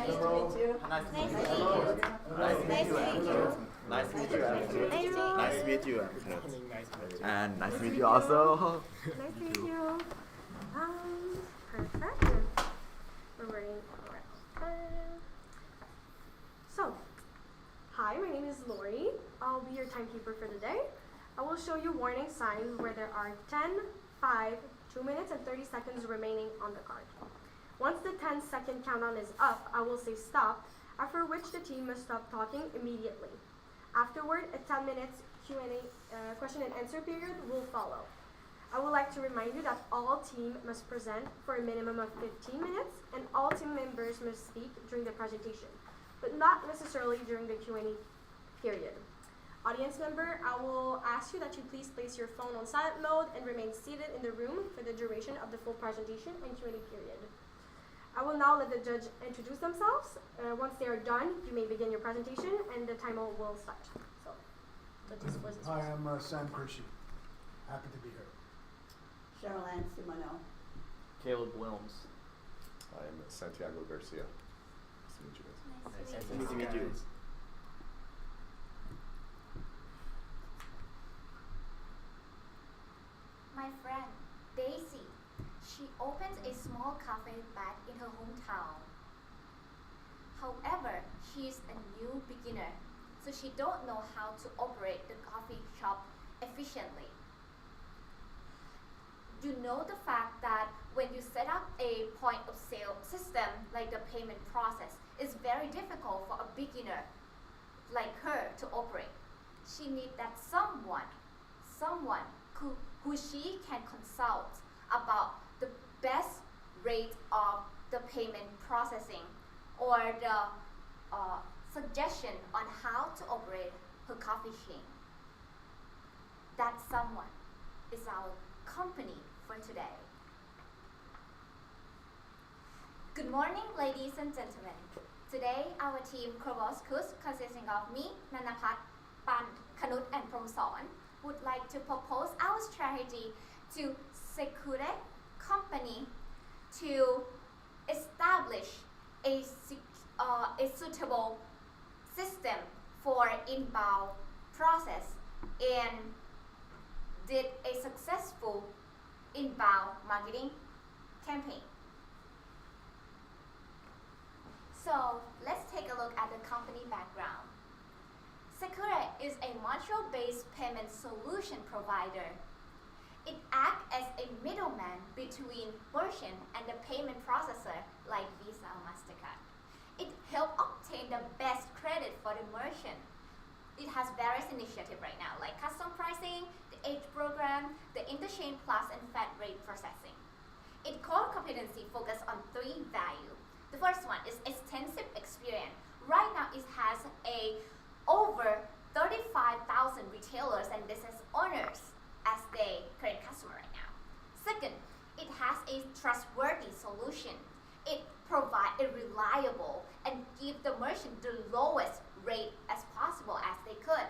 Nice to meet you. Nice to meet you. Hello. Nice to meet you. Nice to meet you. Nice to meet you. Nice to meet you. And nice to meet you also. Nice to meet you. Perfect. We're running around. So, hi, my name is Lori. I'll be your timekeeper for the day. I will show you warning signs where there are 10, 5, 2 minutes, and 30 seconds remaining on the card. Once the 10-second countdown is up, I will say stop, after which the team must stop talking immediately. Afterward, a 10 minutes Q&A question and answer period will follow. I would like to remind you that all team must present for a minimum of 15 minutes, and all team members must speak during the presentation, but not necessarily during the Q&A period. Audience member, I will ask you that you please place your phone on silent mode and remain seated in the room for the duration of the full presentation and Q&A period. I will now let the judge introduce themselves. Once they are done, you may begin your presentation and the timer will start. So, Hi, I'm Sam Kershey. Happy to be here. Cheryl Ann Simano. Caleb Wilms. I'm Santiago Garcia. Nice to meet you guys. Nice to meet you. My friend, Daisy, she opens a small cafe back in her hometown. However, she is a new beginner, so she don't know how to operate the coffee shop efficiently. You know the fact that when you set up a point of sale system like the payment process, it's very difficult for a beginner like her to operate. She needs that someone who she can consult about the best rate of the payment processing or the suggestion on how to operate her coffee chain. That someone is our company for today. Good morning, ladies and gentlemen. Today, our team Kroboskus, consisting of me, Nanapat, Pan, Kanut, and Promson, would like to propose our strategy to secure company to establish a suitable system for inbound process and did a successful inbound marketing campaign. So let's take a look at the company background. Secure is a Montreal-based payment solution provider. It acts as a middleman between merchant and the payment processor like Visa or MasterCard. It helps obtain the best credit for the merchant. It has various initiatives right now like custom pricing, the age program, the interchange plus and flat rate processing. Its core competency focuses on 3 values. The first one is extensive experience. Right now it has over 35,000 retailers and business owners as their current customer right now. Second, it has a trustworthy solution. It provides a reliable and give the merchant the lowest rate as possible as they could,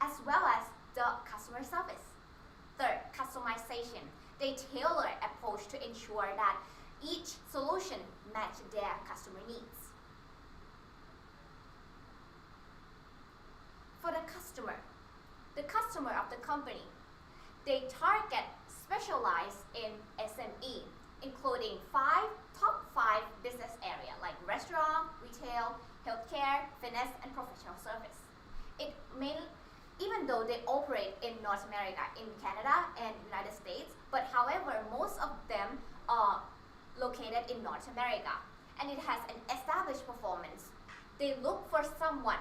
as well as the customer service. Third, customization. They tailor approach to ensure that each solution matches their customer needs. For the customer of the company, they target specialized in SME, including top 5 business areas like restaurant, retail, healthcare, fitness, and professional service. Even though they operate in North America, in Canada and United States, but however, most of them are located in North America, and it has an established performance. They look for someone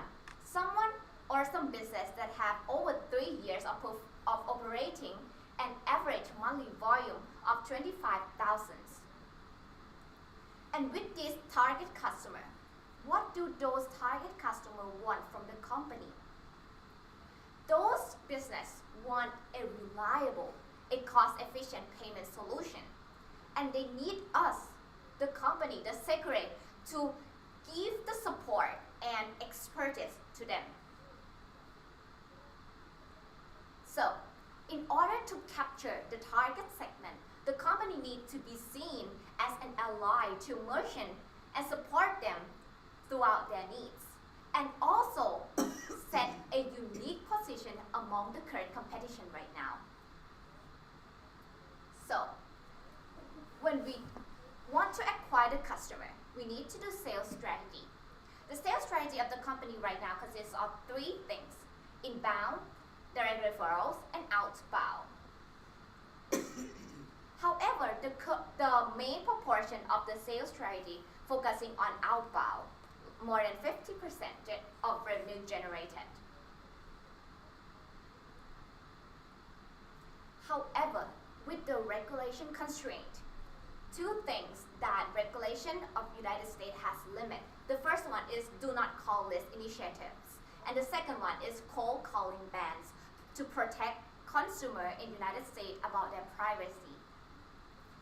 or some business that have over 3 years of operating an average monthly volume of 25,000. And with this target customer, what do those target customers want from the company? Those business want a reliable, a cost-efficient payment solution, and they need us, the company, the secret, to give the support and expertise to them. So, in order to capture the target segment, the company needs to be seen as an ally to merchants and support them throughout their needs, and also set a unique position among the current competition right now. So, when we want to acquire the customer, we need to do sales strategy. The sales strategy of the company right now consists of three things: inbound, direct referrals, and outbound. However, the main proportion of the sales strategy focusing on outbound, more than 50% of revenue generated. However, with the regulation constraint, two things that regulation of United States has limit. The first one is do not call list initiatives, and the second one is cold calling bans to protect consumer in United States about their privacy.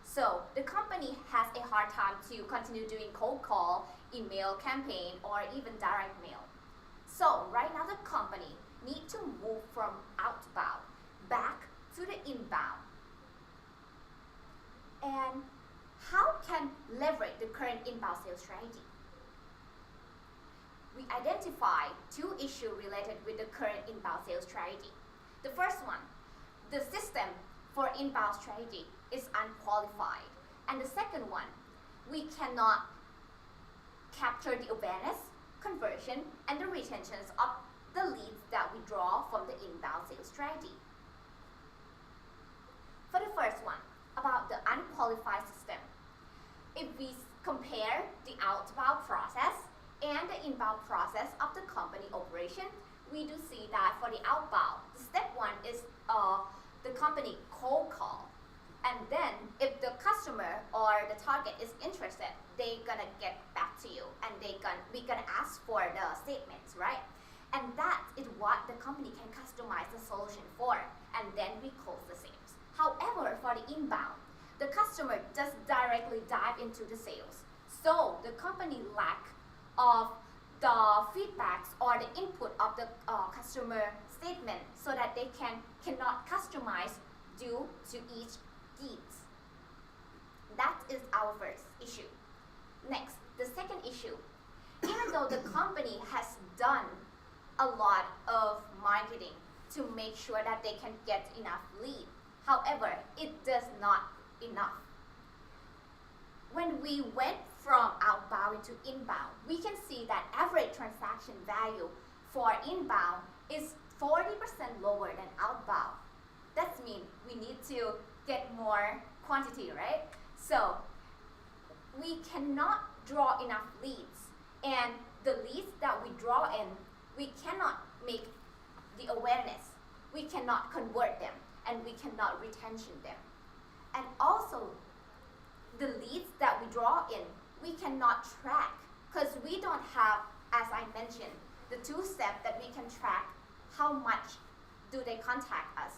So the company has a hard time to continue doing cold call, email campaign, or even direct mail. So right now the company need to move from outbound back to the inbound. And how can leverage the current inbound sales strategy? We identify two issues related with the current inbound sales strategy. The first one, the system for inbound strategy is unqualified. And the second one, we cannot capture the awareness, conversion, and the retentions of the leads that we draw from the inbound sales strategy. For the first one, about the unqualified system, if we compare the outbound process and the inbound process of the company operation, we do see that for the outbound, the step one is the company cold call. And then if the customer or the target is interested, they gonna get back to you and we gonna ask for the statements, right? And that is what the company can customize the solution for, and then we close the sales. However, for the inbound, the customer just directly dive into the sales. So the company lack of the feedbacks or the input of the customer statement so that they cannot customize due to each needs. That is our first issue. Next, the second issue. Even though the company has done a lot of marketing to make sure that they can get enough lead, however, it does not enough. When we went from outbound to inbound, we can see that average transaction value for inbound is 40% lower than outbound. That means we need to get more quantity, right? So we cannot draw enough leads, and the leads that we draw in, we cannot make the awareness, we cannot convert them, and we cannot retention them. And also, the leads that we draw in, we cannot track because we don't have, as I mentioned, the two steps that we can track how much do they contact us,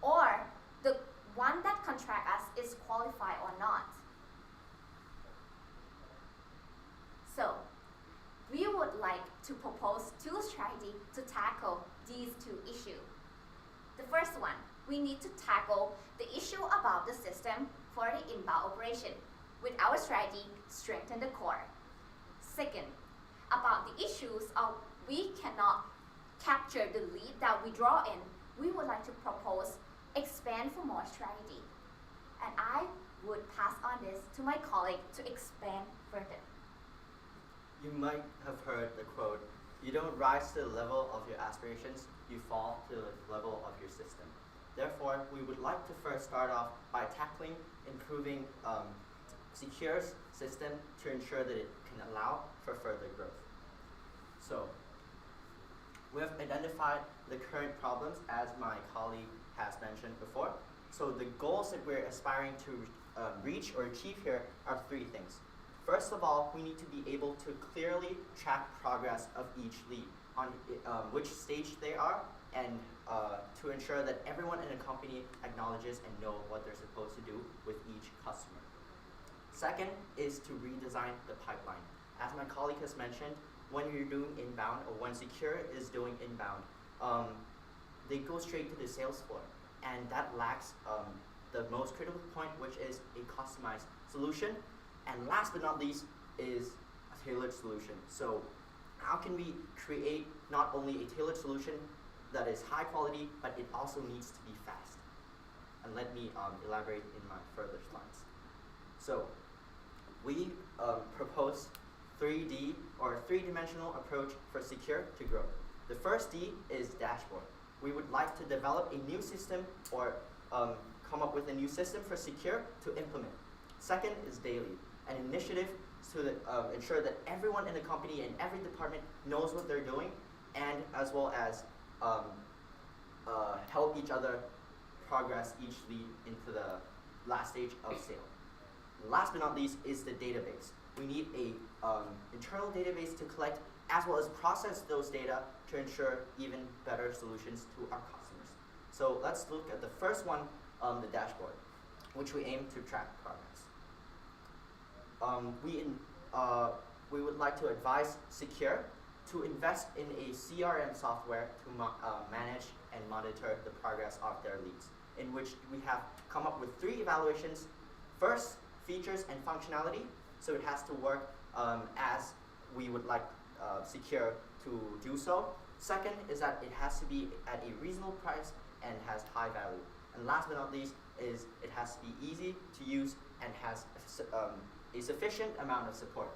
or the one that contract us is qualified or not. So we would like to propose two strategies to tackle these two issues. The first one, we need to tackle the issue about the system for the inbound operation with our strategy, strengthen the core. Second, about the issues of we cannot capture the lead that we draw in, we would like to propose expand for more strategy. And I would pass on this to my colleague to expand further. You might have heard the quote, you don't rise to the level of your aspirations, you fall to the level of your system. Therefore, we would like to first start off by tackling improving secure system to ensure that it can allow for further growth. So, we have identified the current problems as my colleague has mentioned before. So the goals that we're aspiring to reach or achieve here are three things. First of all, we need to be able to clearly track progress of each lead on which stage they are, and to ensure that everyone in a company acknowledges and know what they're supposed to do with each customer. Second is to redesign the pipeline. As my colleague has mentioned, when you're doing inbound or when Secure is doing inbound, they go straight to the sales floor, and that lacks the most critical point, which is a customized solution. And last but not least is tailored solution. So how can we create not only a tailored solution that is high quality, but it also needs to be fast? And let me elaborate in my further slides. So we propose 3D or three-dimensional approach for secure to grow. The first D is dashboard. We would like to develop a new system or come up with a new system for secure to implement. Second is daily, an initiative to ensure that everyone in the company and every department knows what they're doing, and as well as help each other progress each lead into the last stage of sale. And last but not least is the database. We need a internal database to collect as well as process those data to ensure even better solutions to our customers. So let's look at the first one, the dashboard, which we aim to track progress. We would like to advise Secure to invest in a CRM software to manage and monitor the progress of their leads, in which we have come up with 3 evaluations. First, features and functionality, so it has to work as we would like Secure to do so. Second is that it has to be at a reasonable price and has high value. And last but not least is it has to be easy to use and has a sufficient amount of support.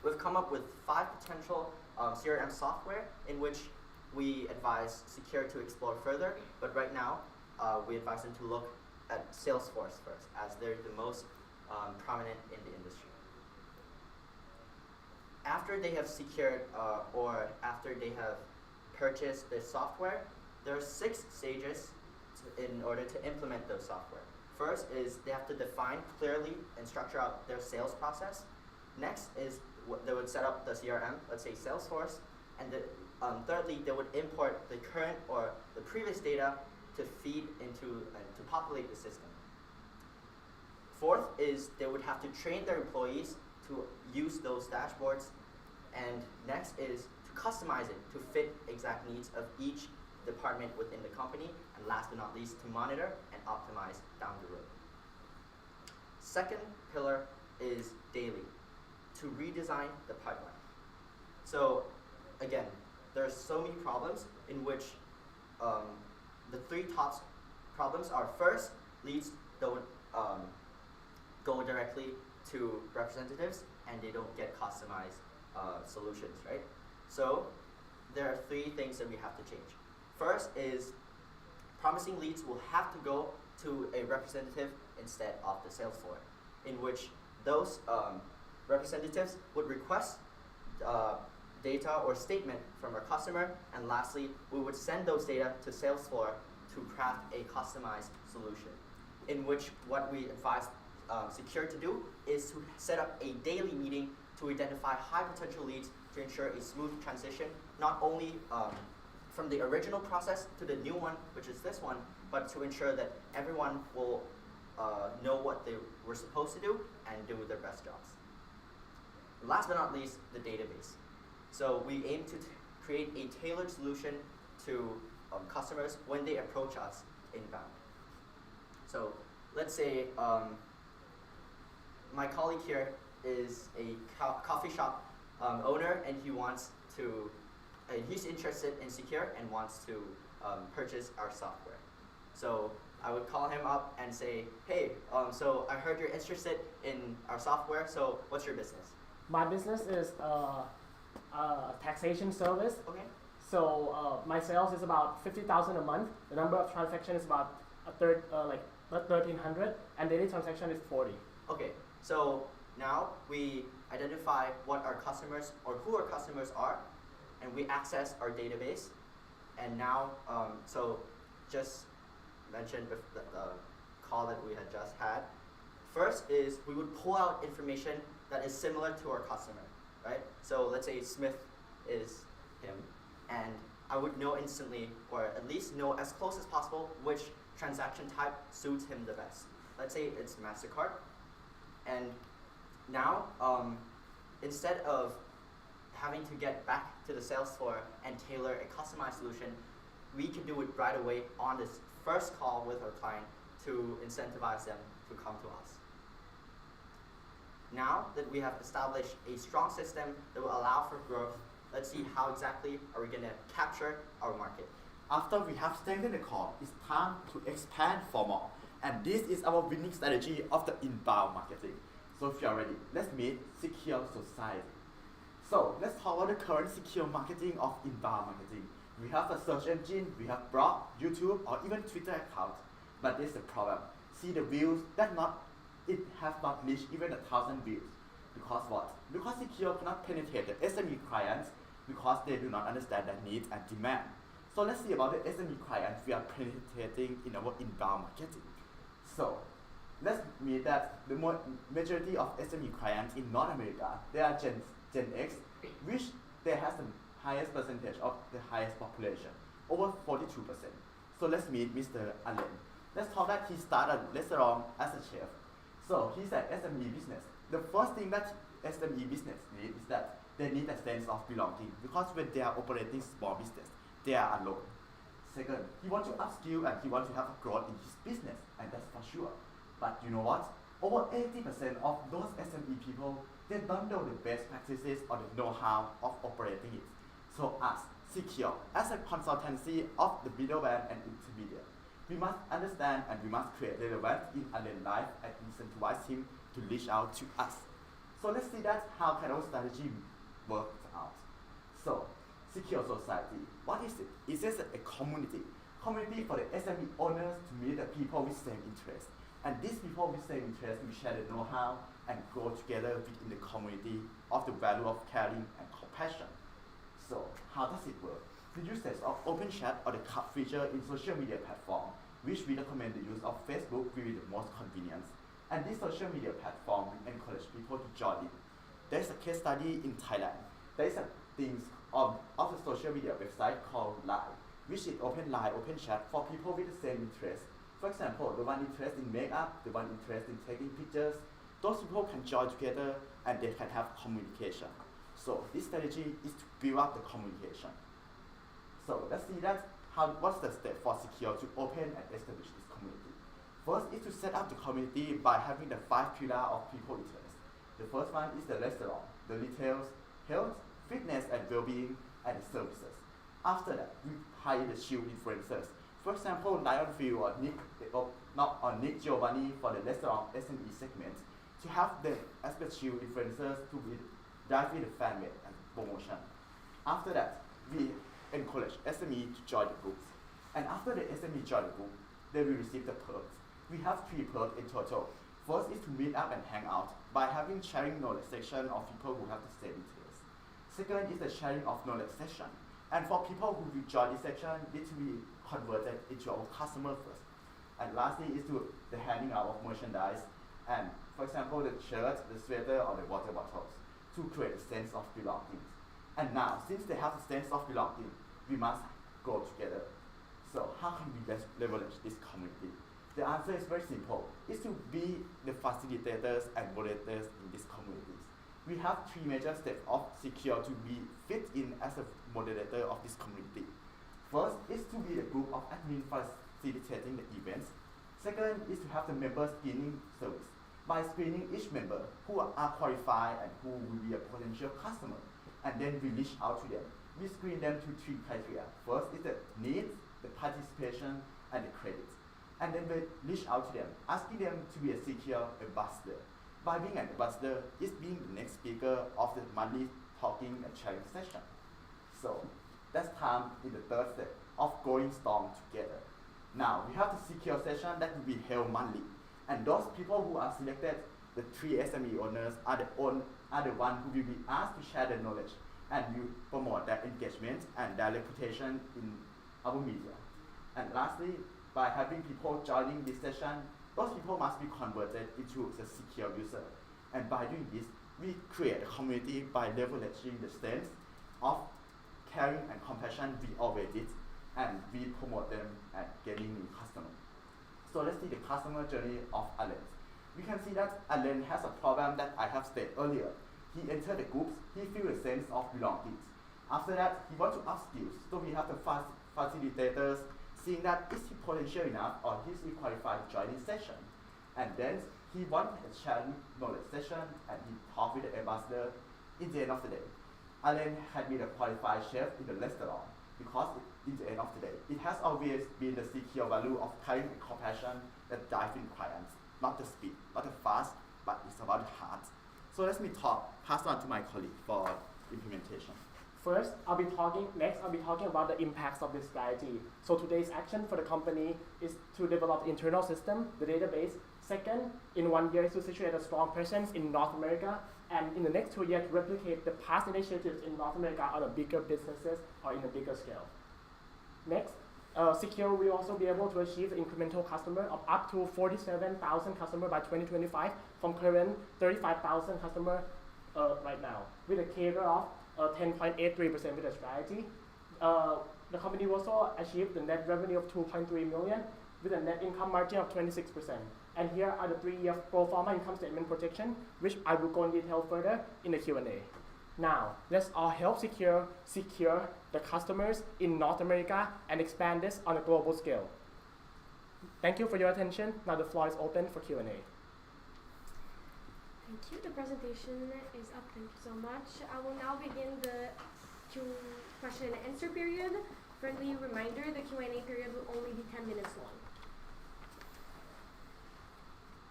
We've come up with 5 potential CRM software in which we advise Secure to explore further, but right now we advise them to look at Salesforce first, as they're the most prominent in the industry. After they have secured or after they have purchased the software, there are 6 stages in order to implement those software. First is they have to define clearly and structure out their sales process. Next is they would set up the CRM, let's say Salesforce, and thirdly, they would import the current or the previous data to feed into to populate the system. Fourth is they would have to train their employees to use those dashboards, and next is to customize it to fit exact needs of each department within the company, and last but not least, to monitor and optimize down the road. Second pillar is daily, to redesign the pipeline. So again, there are so many problems in which the 3 top problems are: first, leads don't go directly to representatives and they don't get customized solutions, right? So there are 3 things that we have to change. First is promising leads will have to go to a representative instead of the sales floor, in which those representatives would request data or statement from our customer, and lastly, we would send those data to sales floor to craft a customized solution, in which what we advise Secure to do is to set up a daily meeting to identify high potential leads to ensure a smooth transition, not only from the original process to the new one, which is this one, but to ensure that everyone will know what they were supposed to do and do their best jobs. Last but not least, the database. So we aim to create a tailored solution to customers when they approach us inbound. So let's say my colleague here is a coffee shop owner, and he wants to, he's interested in Secure and wants to purchase our software. So I would call him up and say, hey, so I heard you're interested in our software, so what's your business? My business is a taxation service. Okay. So my sales is about 50,000 a month. The number of transactions is about 1,300, and daily transaction is 40. Okay. So now we identify what our customers or who our customers are, and we access our database. And now, so just mentioned the call that we had just had. First is we would pull out information that is similar to our customer, right? So let's say Smith is him, and I would know instantly, or at least know as close as possible, which transaction type suits him the best. Let's say it's MasterCard, and now instead of having to get back to the sales floor and tailor a customized solution, we can do it right away on this first call with our client to incentivize them to come to us. Now that we have established a strong system that will allow for growth, let's see how exactly are we going to capture our market. After we have strengthened the core, it's time to expand for more. And this is our winning strategy of the inbound marketing. So if you are ready, let's meet secure society. So let's talk about the current secure marketing of inbound marketing. We have a search engine, we have blog, YouTube, or even Twitter account. But there's a problem. See the views it has not reached even 1,000 views. Because what? Because secure cannot penetrate the SME clients because they do not understand their needs and demand. So let's see about the SME clients we are penetrating in our inbound marketing. So let's meet that the majority of SME clients in North America, they are Gen X, which they has the highest percentage of the highest population, over 42%. So let's meet Mr. Allen. Let's talk that he started a restaurant as a chef. So he's an SME business. The first thing that SME business needs is that they need a sense of belonging because when they are operating small business, they are alone. Second, he wants to upskill and he wants to have a growth in his business, and that's for sure. But you know what? Over 80% of those SME people, they don't know the best practices or the know-how of operating it. So us, Secure, as a consultancy of the middleman and intermediate, we must understand and we must create relevance in Allen's life and incentivize him to reach out to us. So let's see that how can our strategy work out. So, secure society, what is it? It's just a community for the SME owners to meet the people with same interest. And these people with same interest will share the know-how and grow together within the community of the value of caring and compassion. So, how does it work? The usage of open chat or the chat feature in social media platform, which we recommend the use of Facebook will be the most convenience. And this social media platform will encourage people to join it. There's a case study in Thailand. There is a things of the social media website called Line, which is open line, open chat for people with the same interest. For example, the one interested in makeup, the one interested in taking pictures, those people can join together and they can have communication. So this strategy is to build up the communication. So let's see that what's the step for Secure to open and establish this community. First is to set up the community by having the 5 pillars of people interest. The first one is the restaurant, the retails, health, fitness and well-being, and the services. After that, we hire the shield influencers. For example, Lion Field or Nick Giovanni for the restaurant SME segment to have the aspect shield influencers to drive in the fan made and promotion. After that, we encourage SME to join the groups. And after the SME join the group, they will receive the perks. We have 3 perks in total. First is to meet up and hang out by having sharing knowledge section of people who have the same interests. Second is the sharing of knowledge section. And for people who will join this section, need to be converted into our customer first. And lastly is to the handing out of merchandise and, for example, the shirt, the sweater, or the water bottles to create a sense of belonging. And now, since they have a sense of belonging, we must go together. So how can we best leverage this community? The answer is very simple. It's to be the facilitators and moderators in these communities. We have 3 major steps of Secure to be fit in as a moderator of this community. First is to be the group of admin facilitating the events. Second is to have the member screening service by screening each member who are qualified and who will be a potential customer. And then we reach out to them. We screen them to 3 criteria. First is the needs, the participation, and the credit. And then we reach out to them, asking them to be a Secure ambassador. By being an ambassador is being the next speaker of the monthly talking and sharing session. So that's time in the 3rd step of going strong together. Now we have the Secure session that will be held monthly. And those people who are selected, the 3 SME owners, are the one who will be asked to share their knowledge and will promote their engagement and their reputation in our media. And lastly, by having people joining this session, those people must be converted into the Secure user. And by doing this, we create a community by leveraging the strengths of caring and compassion we already did, and we promote them and getting new customers. So let's see the customer journey of Allen. We can see that Allen has a problem that I have stated earlier. He entered the groups, he feels a sense of belonging. After that, he wants to upskill, so we have the facilitators seeing that is he potential enough or is he qualified to join this session. And then He went and shared knowledge session and he talked with the ambassador. In the end of the day, Alan had been a qualified chef in the restaurant because in the end of the day, it has always been the secure value of caring and compassion that drive in clients, not the speed, not the fast, but it's about the heart. So let me pass on to my colleague for implementation. First, I'll be talking about the impacts of this strategy. So today's action for the company is to develop the internal system, the database. Second, in 1 year, to situate a strong presence in North America. And in the next 2 years, to replicate the past initiatives in North America on a bigger businesses or in a bigger scale. Next, Secure will also be able to achieve incremental customer of up to 47,000 customers by 2025 from current 35,000 customers right now, with a CAGR of 10.83% with the strategy. The company will also achieve the net revenue of 2.3 million with a net income margin of 26%. And here are the 3-year pro forma income statement projection, which I will go in detail further in the Q&A. Now, let's all help secure the customers in North America and expand this on a global scale. Thank you for your attention. Now the floor is open for Q&A. Thank you. The presentation is up. Thank you so much. I will now begin the question and answer period. Friendly reminder, the Q&A period will only be 10 minutes long.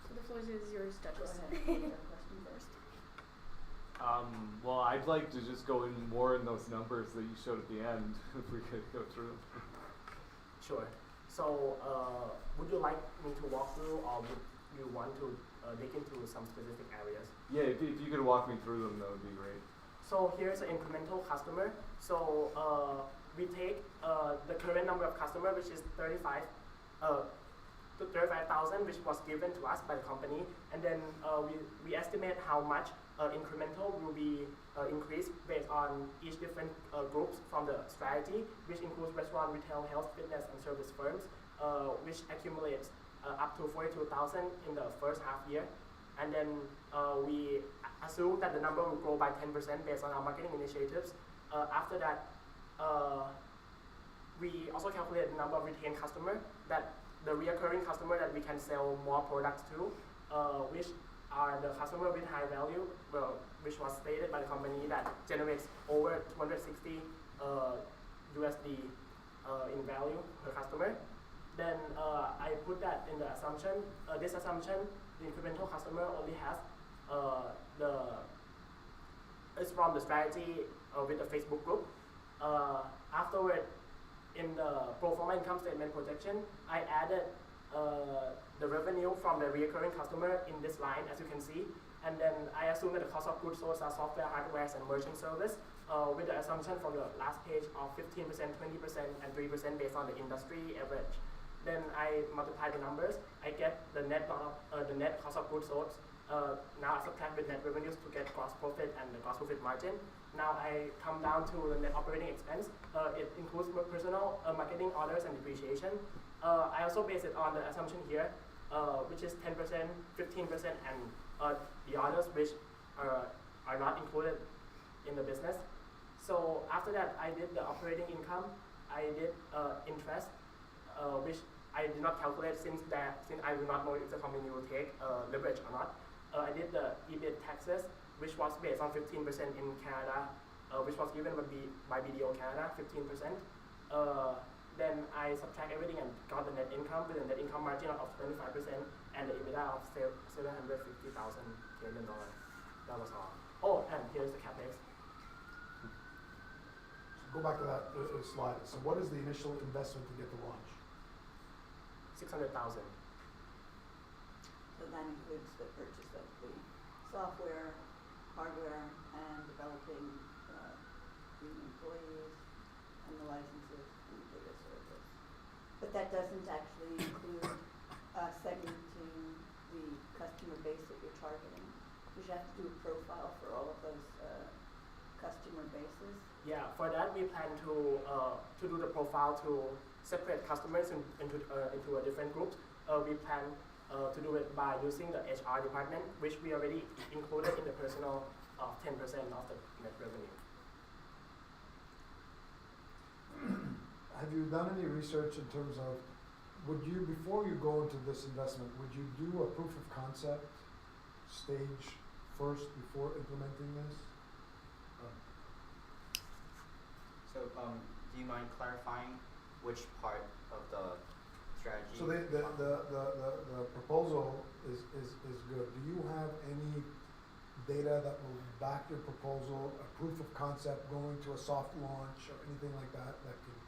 So the floor is yours, Go judges. ahead. Take your question first. Well, I'd like to just go in more in those numbers that you showed at the end, if we could go through them. Sure. So, would you like me to walk through, or would you want to dig into some specific areas? Yeah, if you could walk me through them, that would be great. So here's an incremental customer. So we take the current number of customers, which is 35,000, which was given to us by the company, and then we estimate how much incremental will be increased based on each different groups from the strategy, which includes restaurant, retail, health, fitness, and service firms, which accumulates up to 42,000 in the first half year. And then we assume that the number will grow by 10% based on our marketing initiatives. After that, we also calculate the number of retained customers, that the reoccurring customer that we can sell more products to, which are the customer with high value, which was stated by the company that generates over 260 USD in value per customer. Then I put that in the assumption. This assumption, the incremental customer only has it's from the strategy with the Facebook group. Afterward, in the pro forma income statement projection, I added the revenue from the recurring customer in this line, as you can see. And then I assume that the cost of goods sold are software, hardware, and merchant service, with the assumption from the last page of 15%, 20%, and 3% based on the industry average. Then I multiply the numbers. I get the net cost of goods sold. Now I subtract with net revenues to get gross profit and the gross profit margin. Now I come down to the net operating expense. It includes personal, marketing, orders, and depreciation. I also base it on the assumption here, which is 10%, 15%, and the others which are not included in the business. So after that, I did the operating income. I did interest, which I did not calculate since I do not know if the company will take leverage or not. I did the EBIT taxes, which was based on 15% in Canada, which was given by BDO Canada, 15%. Then I subtract everything and got the net income with a net income margin of 25% and the EBITDA of 750,000 Canadian dollars. That was all. Oh, and here's the capex. Go back to that slide. So what is the initial investment to get the launch? 600,000. So that includes the purchase of the software, hardware, and developing the employees and the licenses and the data service. But that doesn't actually include segmenting the customer base that you're targeting. You have to do a profile for all of those customer bases. Yeah, for that we plan to do the profile to separate customers into a different groups. We plan to do it by using the HR department, which we already included in the personal of 10% of the net revenue. Have you done any research in terms of would you, before you go into this investment, would you do a proof of concept stage first before implementing this? So, do you mind clarifying which part of the strategy? So the proposal is good. Do you have any data that will back your proposal, a proof of concept going to a soft launch or anything like that that could,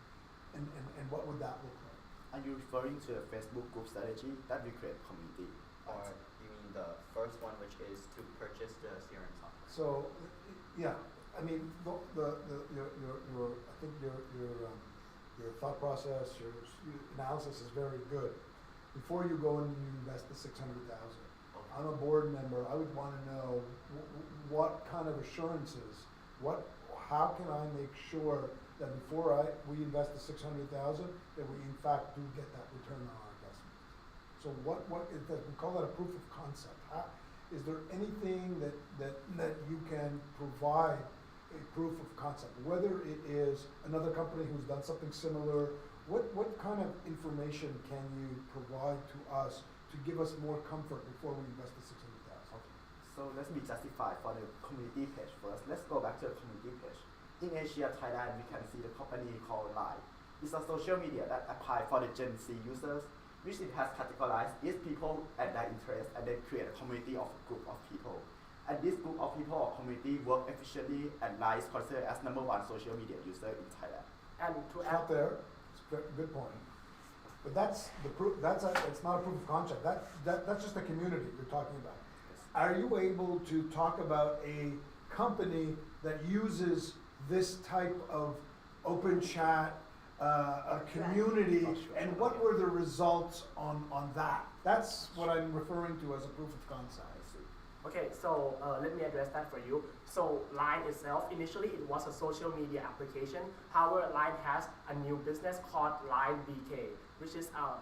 and what would that look like? Are you referring to a Facebook group strategy that we create community? Or you mean the first one, which is to purchase the CRM software? So, yeah, I mean, your I think your thought process, your analysis is very good. Before you go and you invest the 600,000, I'm a board member. I would want to know what kind of assurances, how can I make sure that before we invest the 600,000, that we in fact do get that return on our investment. So what is that? We call that a proof of concept. Is there anything that you can provide a proof of concept? Whether it is another company who's done something similar, what kind of information can you provide to us to give us more comfort before we invest the 600,000? Okay. So let me justify for the community page first. Let's go back to the community page. In Asia, Thailand, we can see the company called Line. It's a social media that applies for the Gen Z users, which it has categorized its people and their interests, and then create a community of a group of people. And this group of people or community work efficiently, and Line is considered as #1 social media user in Thailand. And to Stop add, there. It's a good point. But that's the proof. It's not a proof of concept. That's just a community you're talking about. Yes. Are you able to talk about a company that uses this type of open chat, a community, Oh, sure. and what were the results on that? That's what I'm referring to as a proof of concept. I see. okay, so let me address that for you. So Line itself, initially it was a social media application. However, Line has a new business called Line BK, which is a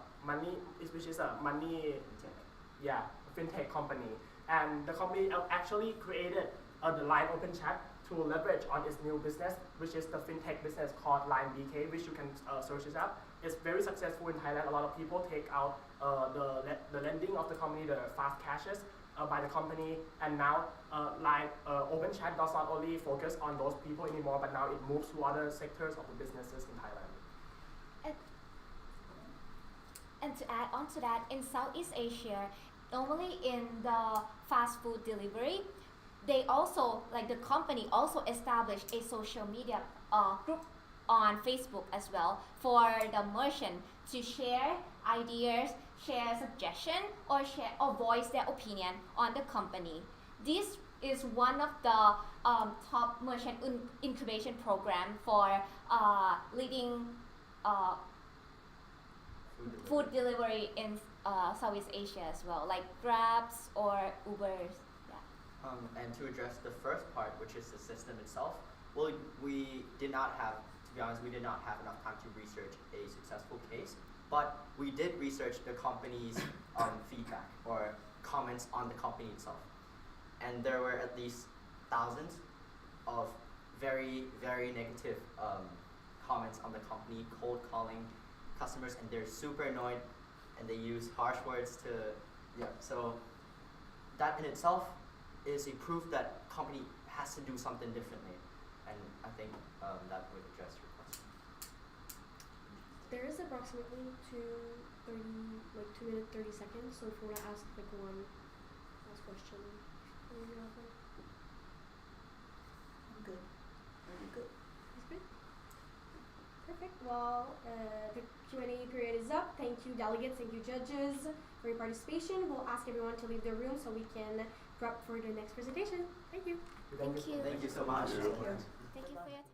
money fintech company. And the company actually created the Line Open Chat to leverage on its new business, which is the fintech business called Line BK, which you can search it up. It's very successful in Thailand. A lot of people take out the lending of the company, the fast cashes by the company, and now Line Open Chat does not only focus on those people anymore, but now it moves to other sectors of the businesses in Thailand. And to add on to that, in Southeast Asia, normally in the fast food delivery, they also, like the company also established a social media group on Facebook as well for the merchant to share ideas, share suggestion, or voice their opinion on the company. This is one of the top merchant incubation program for leading food delivery in Southeast Asia as well, like Grabs or Ubers. And to address the first part, which is the system itself, well, we did not have, to be honest, we did not have enough time to research a successful case, but we did research the company's feedback or comments on the company itself. And there were at least thousands of very, very negative comments on the company, cold calling customers, and they're super annoyed, and they use harsh words to, so that in itself is a proof that company has to do something differently, and I think that would address your question. There is approximately 2 minutes 30 seconds. So if you want to ask like one last question, I'm good. Very good. that's good. Perfect. Well, the Q&A period is up. Thank you, delegates. Thank you, judges, for your participation. We'll ask everyone to leave their room so we can prep for the next presentation. Thank you. Thank you. Thank you so much. Thank you. Thank you for your time.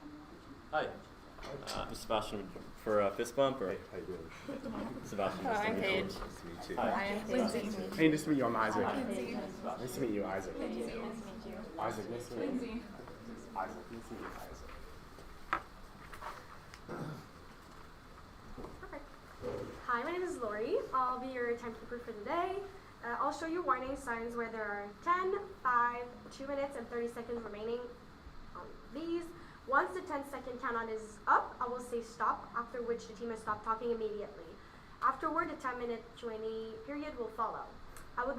come launch and Hi. I'm Sebastian for Fist Bump. Or Hey, how you doing? Sebastian. Hello, I'm Paige. Nice to meet you. Hi. I'm Lindsay. Hey, nice to meet you. I'm Isaac. Lindsay. Nice to meet you, Isaac. Nice to meet you. Isaac, nice to meet you. Lindsay. Isaac, nice to meet you, Isaac. Perfect. Hi, my name is Lori. I'll be your timekeeper for today. I'll show you warning signs where there are 10, 5, 2 minutes, and 30 seconds remaining on these. Once the 10-second countdown is up, I will say stop, after which the team has stopped talking immediately. Afterward, the 10-minute Q&A period will follow. I would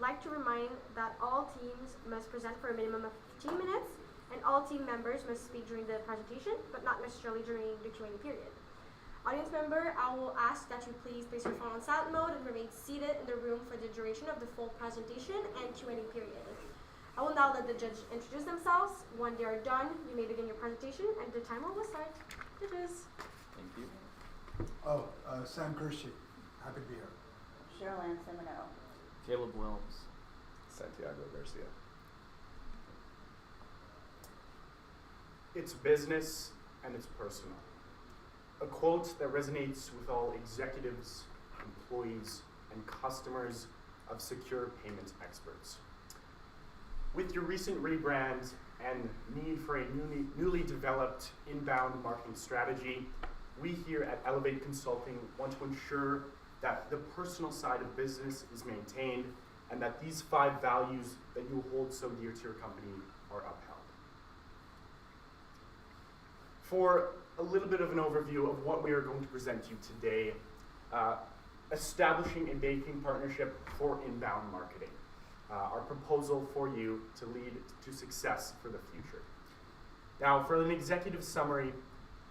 like to remind that all teams must present for a minimum of 15 minutes, and all team members must speak during the presentation, but not necessarily during the Q&A period. Audience member, I will ask that you please place your phone on silent mode and remain seated in the room for the duration of the full presentation and Q&A period. I will now let the judge introduce themselves. When they are done, you may begin your presentation and the timer will start. Judges. Thank you. Oh, Sam Kershey, happy to be here. Cheryl Ann Semino. Caleb Wilms. Santiago Garcia. It's business and it's personal. A quote that resonates with all executives, employees, and customers of secure payment experts. With your recent rebrand and need for a newly developed inbound marketing strategy, we here at Elevate Consulting want to ensure that the personal side of business is maintained and that these 5 values that you hold so dear to your company are upheld. For a little bit of an overview of what we are going to present to you today, establishing a banking partnership for inbound marketing. Our proposal for you to lead to success for the future. Now, for an executive summary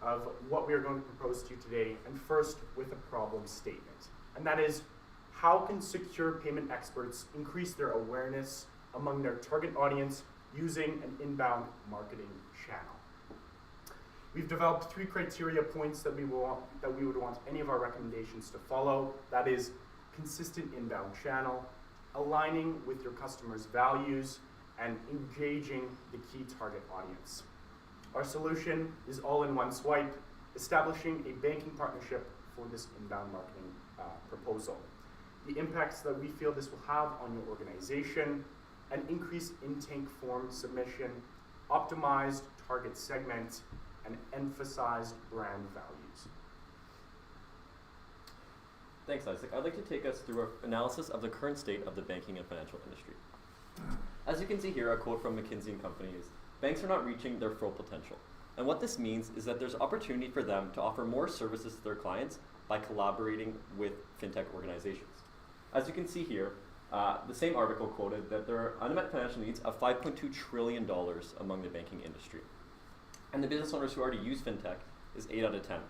of what we are going to propose to you today, and first with a problem statement. And that is, how can secure payment experts increase their awareness among their target audience using an inbound marketing channel? We've developed 3 criteria points that we would want any of our recommendations to follow. That is, consistent inbound channel, aligning with your customers' values, and engaging the key target audience. Our solution is all in one swipe, establishing a banking partnership for this inbound marketing proposal. The impacts that we feel this will have on your organization: an increased intake form submission, optimized target segment, and emphasized brand values. Thanks, Isaac. I'd like to take us through an analysis of the current state of the banking and financial industry. As you can see here, a quote from McKinsey & Company is, "Banks are not reaching their full potential." And what this means is that there's opportunity for them to offer more services to their clients by collaborating with fintech organizations. As you can see here, the same article quoted that there are unmet financial needs of $5.2 trillion among the banking industry. And the business owners who already use fintech is 8 out of 10.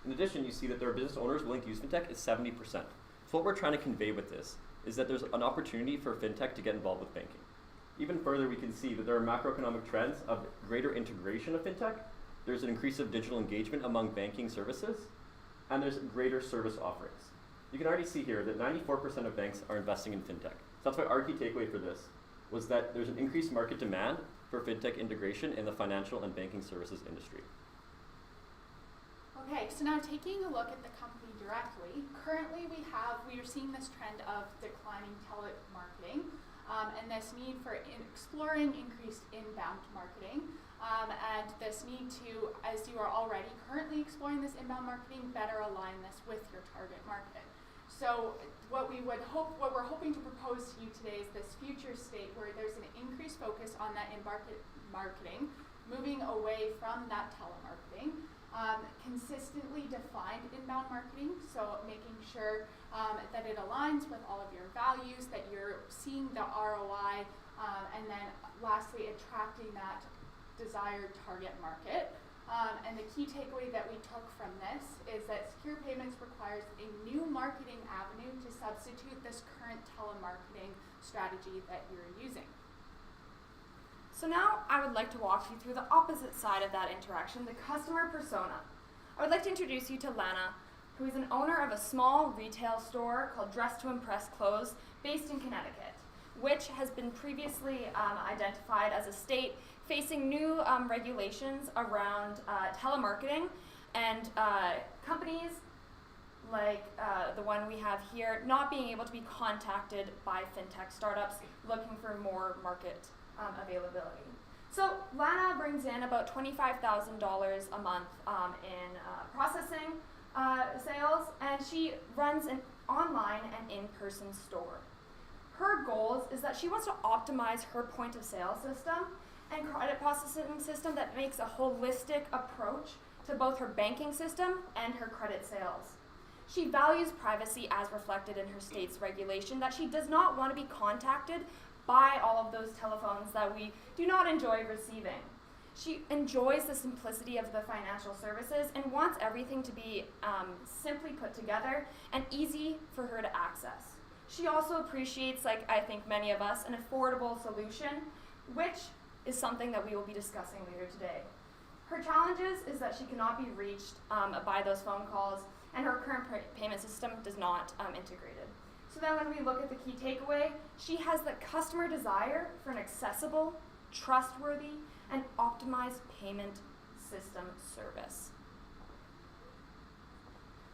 In addition, you see that there are business owners willing to use fintech is 70%. So what we're trying to convey with this is that there's an opportunity for fintech to get involved with banking. Even further, we can see that there are macroeconomic trends of greater integration of fintech, there's an increase of digital engagement among banking services, and there's greater service offerings. You can already see here that 94% of banks are investing in fintech. So that's why our key takeaway for this was that there's an increased market demand for fintech integration in the financial and banking services industry. Okay, so now taking a look at the company directly, currently we are seeing this trend of declining telemarketing and this need for exploring increased inbound marketing and this need to, as you are already currently exploring this inbound marketing, better align this with your target market. So what we're hoping to propose to you today is this future state where there's an increased focus on that inbound marketing, moving away from that telemarketing, consistently defined inbound marketing, so making sure that it aligns with all of your values, that you're seeing the ROI, and then lastly, attracting that desired target market. And the key takeaway that we took from this is that secure payments requires a new marketing avenue to substitute this current telemarketing strategy that you're using. So now I would like to walk you through the opposite side of that interaction, the customer persona. I would like to introduce you to Lana, who is an owner of a small retail store called Dress to Impress Clothes based in Connecticut. which has been previously identified as a state facing new regulations around telemarketing and companies like the one we have here not being able to be contacted by fintech startups looking for more market availability. So Lana brings in about $25,000 a month in processing sales, and she runs an online and in-person store. Her goals is that she wants to optimize her point of sale system and credit processing system that makes a holistic approach to both her banking system and her credit sales. She values privacy as reflected in her state's regulation, that she does not want to be contacted by all of those telephones that we do not enjoy receiving. She enjoys the simplicity of the financial services and wants everything to be simply put together and easy for her to access. She also appreciates, like I think many of us, an affordable solution, which is something that we will be discussing later today. Her challenges is that she cannot be reached by those phone calls, and her current payment system does not integrated. So then when we look at the key takeaway, she has the customer desire for an accessible, trustworthy, and optimized payment system service.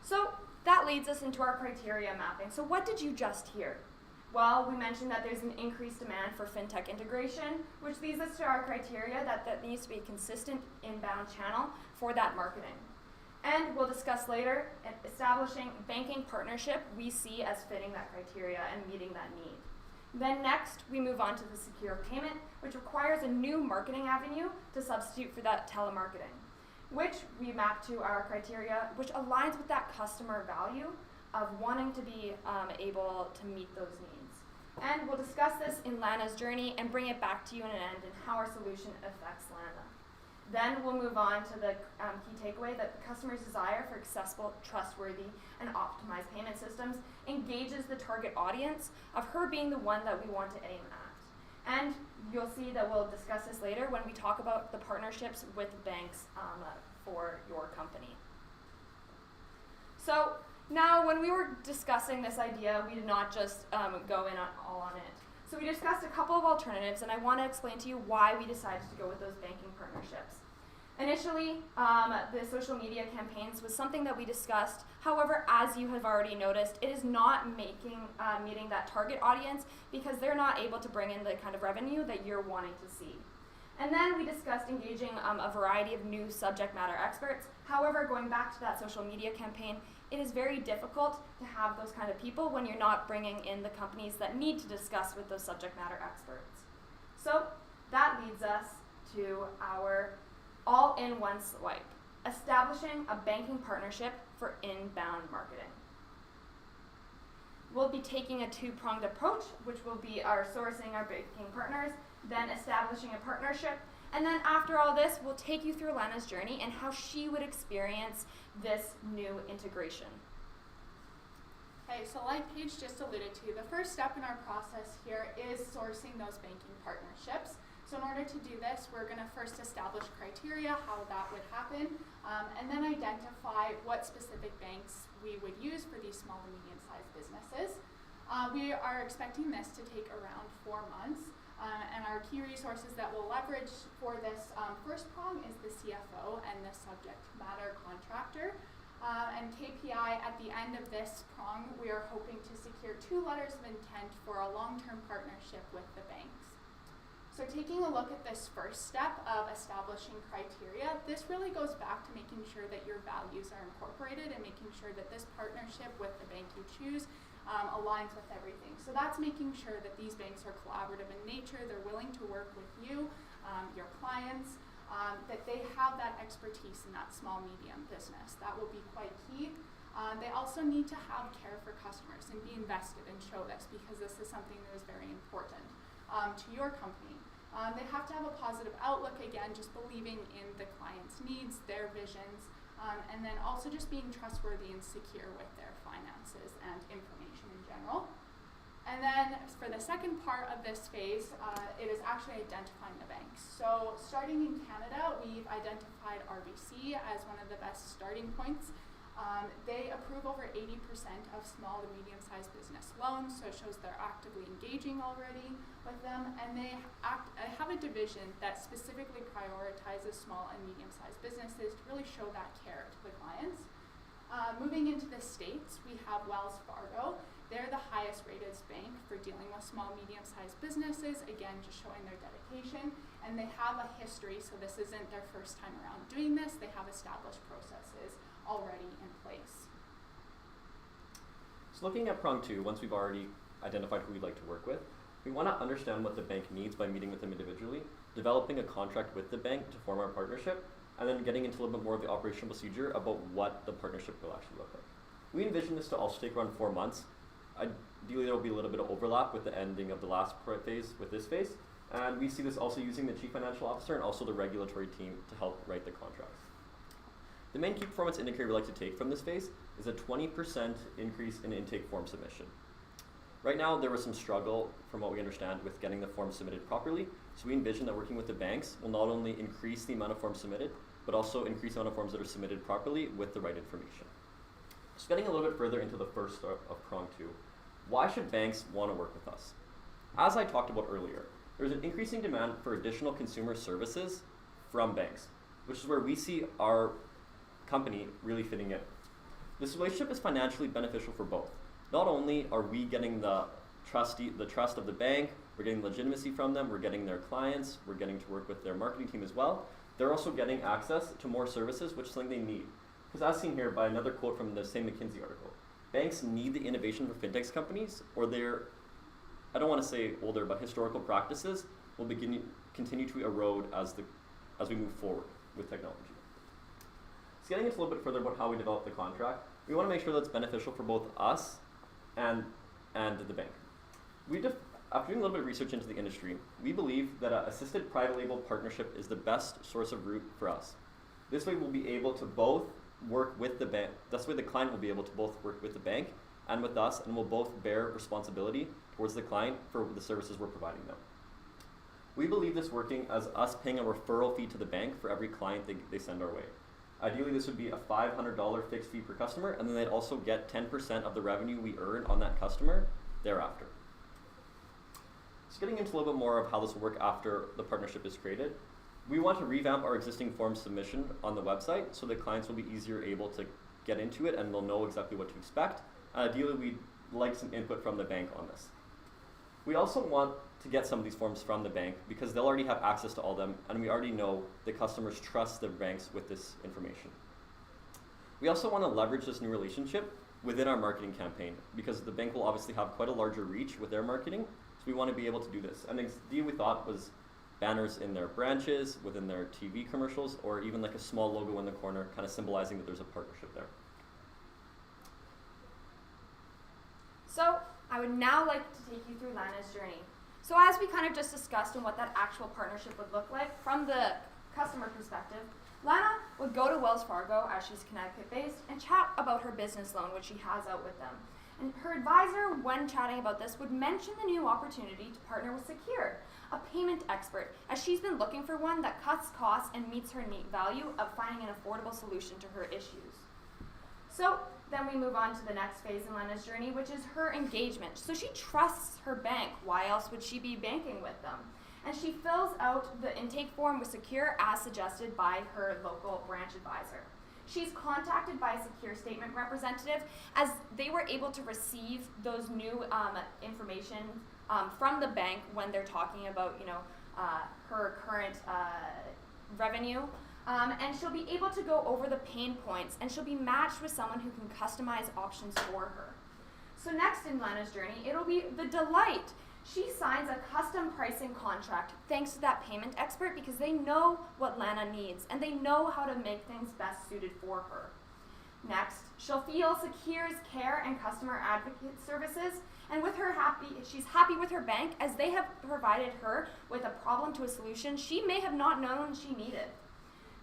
So that leads us into our criteria mapping. So what did you just hear? Well, we mentioned that there's an increased demand for fintech integration, which leads us to our criteria that needs to be a consistent inbound channel for that marketing. And we'll discuss later, establishing banking partnership we see as fitting that criteria and meeting that need. Then next, we move on to the secure payment, which requires a new marketing avenue to substitute for that telemarketing, which we map to our criteria, which aligns with that customer value of wanting to be able to meet those needs. And we'll discuss this in Lana's journey and bring it back to you in an end and how our solution affects Lana. Then we'll move on to the key takeaway that the customer's desire for accessible, trustworthy, and optimized payment systems engages the target audience of her being the one that we want to aim at. And you'll see that we'll discuss this later when we talk about the partnerships with banks for your company. So now when we were discussing this idea, we did not just go in all on it. So we discussed a couple of alternatives, and I want to explain to you why we decided to go with those banking partnerships. Initially, the social media campaigns was something that we discussed. However, as you have already noticed, it is not meeting that target audience because they're not able to bring in the kind of revenue that you're wanting to see. And then we discussed engaging a variety of new subject matter experts. However, going back to that social media campaign, it is very difficult to have those kind of people when you're not bringing in the companies that need to discuss with those subject matter experts. So that leads us to our all-in-one swipe, establishing a banking partnership for inbound marketing. We'll be taking a two-pronged approach, which will be our sourcing our banking partners, then establishing a partnership, and then after all this, we'll take you through Lana's journey and how she would experience this new integration. Okay, so like Paige just alluded to, the first step in our process here is sourcing those banking partnerships. So in order to do this, we're going to first establish criteria, how that would happen, and then identify what specific banks we would use for these small to medium-sized businesses. We are expecting this to take around 4 months. And our key resources that we'll leverage for this first prong is the CFO and the subject matter contractor. And KPI, at the end of this prong, we are hoping to secure 2 letters of intent for a long-term partnership with the banks. So taking a look at this first step of establishing criteria, this really goes back to making sure that your values are incorporated and making sure that this partnership with the bank you choose aligns with everything. So that's making sure that these banks are collaborative in nature, they're willing to work with you, your clients, that they have that expertise in that small medium business. That will be quite key. They also need to have care for customers and be invested and show this because this is something that is very important to your company. They have to have a positive outlook, again, just believing in the client's needs, their visions, and then also just being trustworthy and secure with their finances and information in general. And then for the second part of this phase, it is actually identifying the banks. So starting in Canada, we've identified RBC as one of the best starting points. They approve over 80% of small to medium-sized business loans, so it shows they're actively engaging already with them, and they have a division that specifically prioritizes small and medium-sized businesses to really show that care to the clients. Moving into the States, we have Wells Fargo. They're the highest rated bank for dealing with small, medium-sized businesses, again, just showing their dedication. And they have a history, so this isn't their first time around doing this. They have established processes already in place. So looking at prong 2, once we've already identified who we'd like to work with, we want to understand what the bank needs by meeting with them individually, developing a contract with the bank to form our partnership, and then getting into a little bit more of the operational procedure about what the partnership will actually look like. We envision this to also take around 4 months. Ideally, there will be a little bit of overlap with the ending of the last phase with this phase, and we see this also using the Chief Financial Officer and also the regulatory team to help write the contracts. The main key performance indicator we like to take from this phase is a 20% increase in intake form submission. Right now, there was some struggle, from what we understand, with getting the forms submitted properly, so we envision that working with the banks will not only increase the amount of forms submitted, but also increase the amount of forms that are submitted properly with the right information. Just getting a little bit further into the first of prong 2, why should banks want to work with us? As I talked about earlier, there's an increasing demand for additional consumer services from banks, which is where we see our company really fitting in. This relationship is financially beneficial for both. Not only are we getting the trust of the bank, we're getting legitimacy from them, we're getting their clients, we're getting to work with their marketing team as well, they're also getting access to more services, which is something they need. Because as seen here by another quote from the same McKinsey article, banks need the innovation for fintech companies, or their, I don't want to say older, but historical practices will continue to erode as we move forward with technology. So getting into a little bit further about how we develop the contract, we want to make sure that's beneficial for both us and the bank. After doing a little bit of research into the industry, we believe that an assisted private label partnership is the best source of route for us. This way we'll be able to both work with the bank, that's why the client will be able to both work with the bank and with us, and we'll both bear responsibility towards the client for the services we're providing them. We believe this working as us paying a referral fee to the bank for every client they send our way. Ideally, this would be a $500 fixed fee per customer, and then they'd also get 10% of the revenue we earn on that customer thereafter. So getting into a little bit more of how this will work after the partnership is created, we want to revamp our existing form submission on the website so that clients will be easier able to get into it and they'll know exactly what to expect. Ideally, we'd like some input from the bank on this. We also want to get some of these forms from the bank because they'll already have access to all of them, and we already know that customers trust the banks with this information. We also want to leverage this new relationship within our marketing campaign because the bank will obviously have quite a larger reach with their marketing, so we want to be able to do this. And the idea we thought was banners in their branches, within their TV commercials, or even like a small logo in the corner, kind of symbolizing that there's a partnership there. So I would now like to take you through Lana's journey. So as we kind of just discussed and what that actual partnership would look like from the customer perspective, Lana would go to Wells Fargo, as she's Connecticut-based, and chat about her business loan, which she has out with them. And her advisor, when chatting about this, would mention the new opportunity to partner with Secure, a payment expert, as she's been looking for one that cuts costs and meets her neat value of finding an affordable solution to her issues. So then we move on to the next phase in Lana's journey, which is her engagement. So she trusts her bank. Why else would she be banking with them? And she fills out the intake form with Secure as suggested by her local branch advisor. She's contacted by a Secure statement representative as they were able to receive those new information from the bank when they're talking about, her current revenue. And she'll be able to go over the pain points, and she'll be matched with someone who can customize options for her. So next in Lana's journey, it'll be the delight. She signs a custom pricing contract thanks to that payment expert because they know what Lana needs and they know how to make things best suited for her. Next, she'll feel Secure's care and customer advocate services, and with her she's happy with her bank as they have provided her with a problem to a solution she may have not known she needed.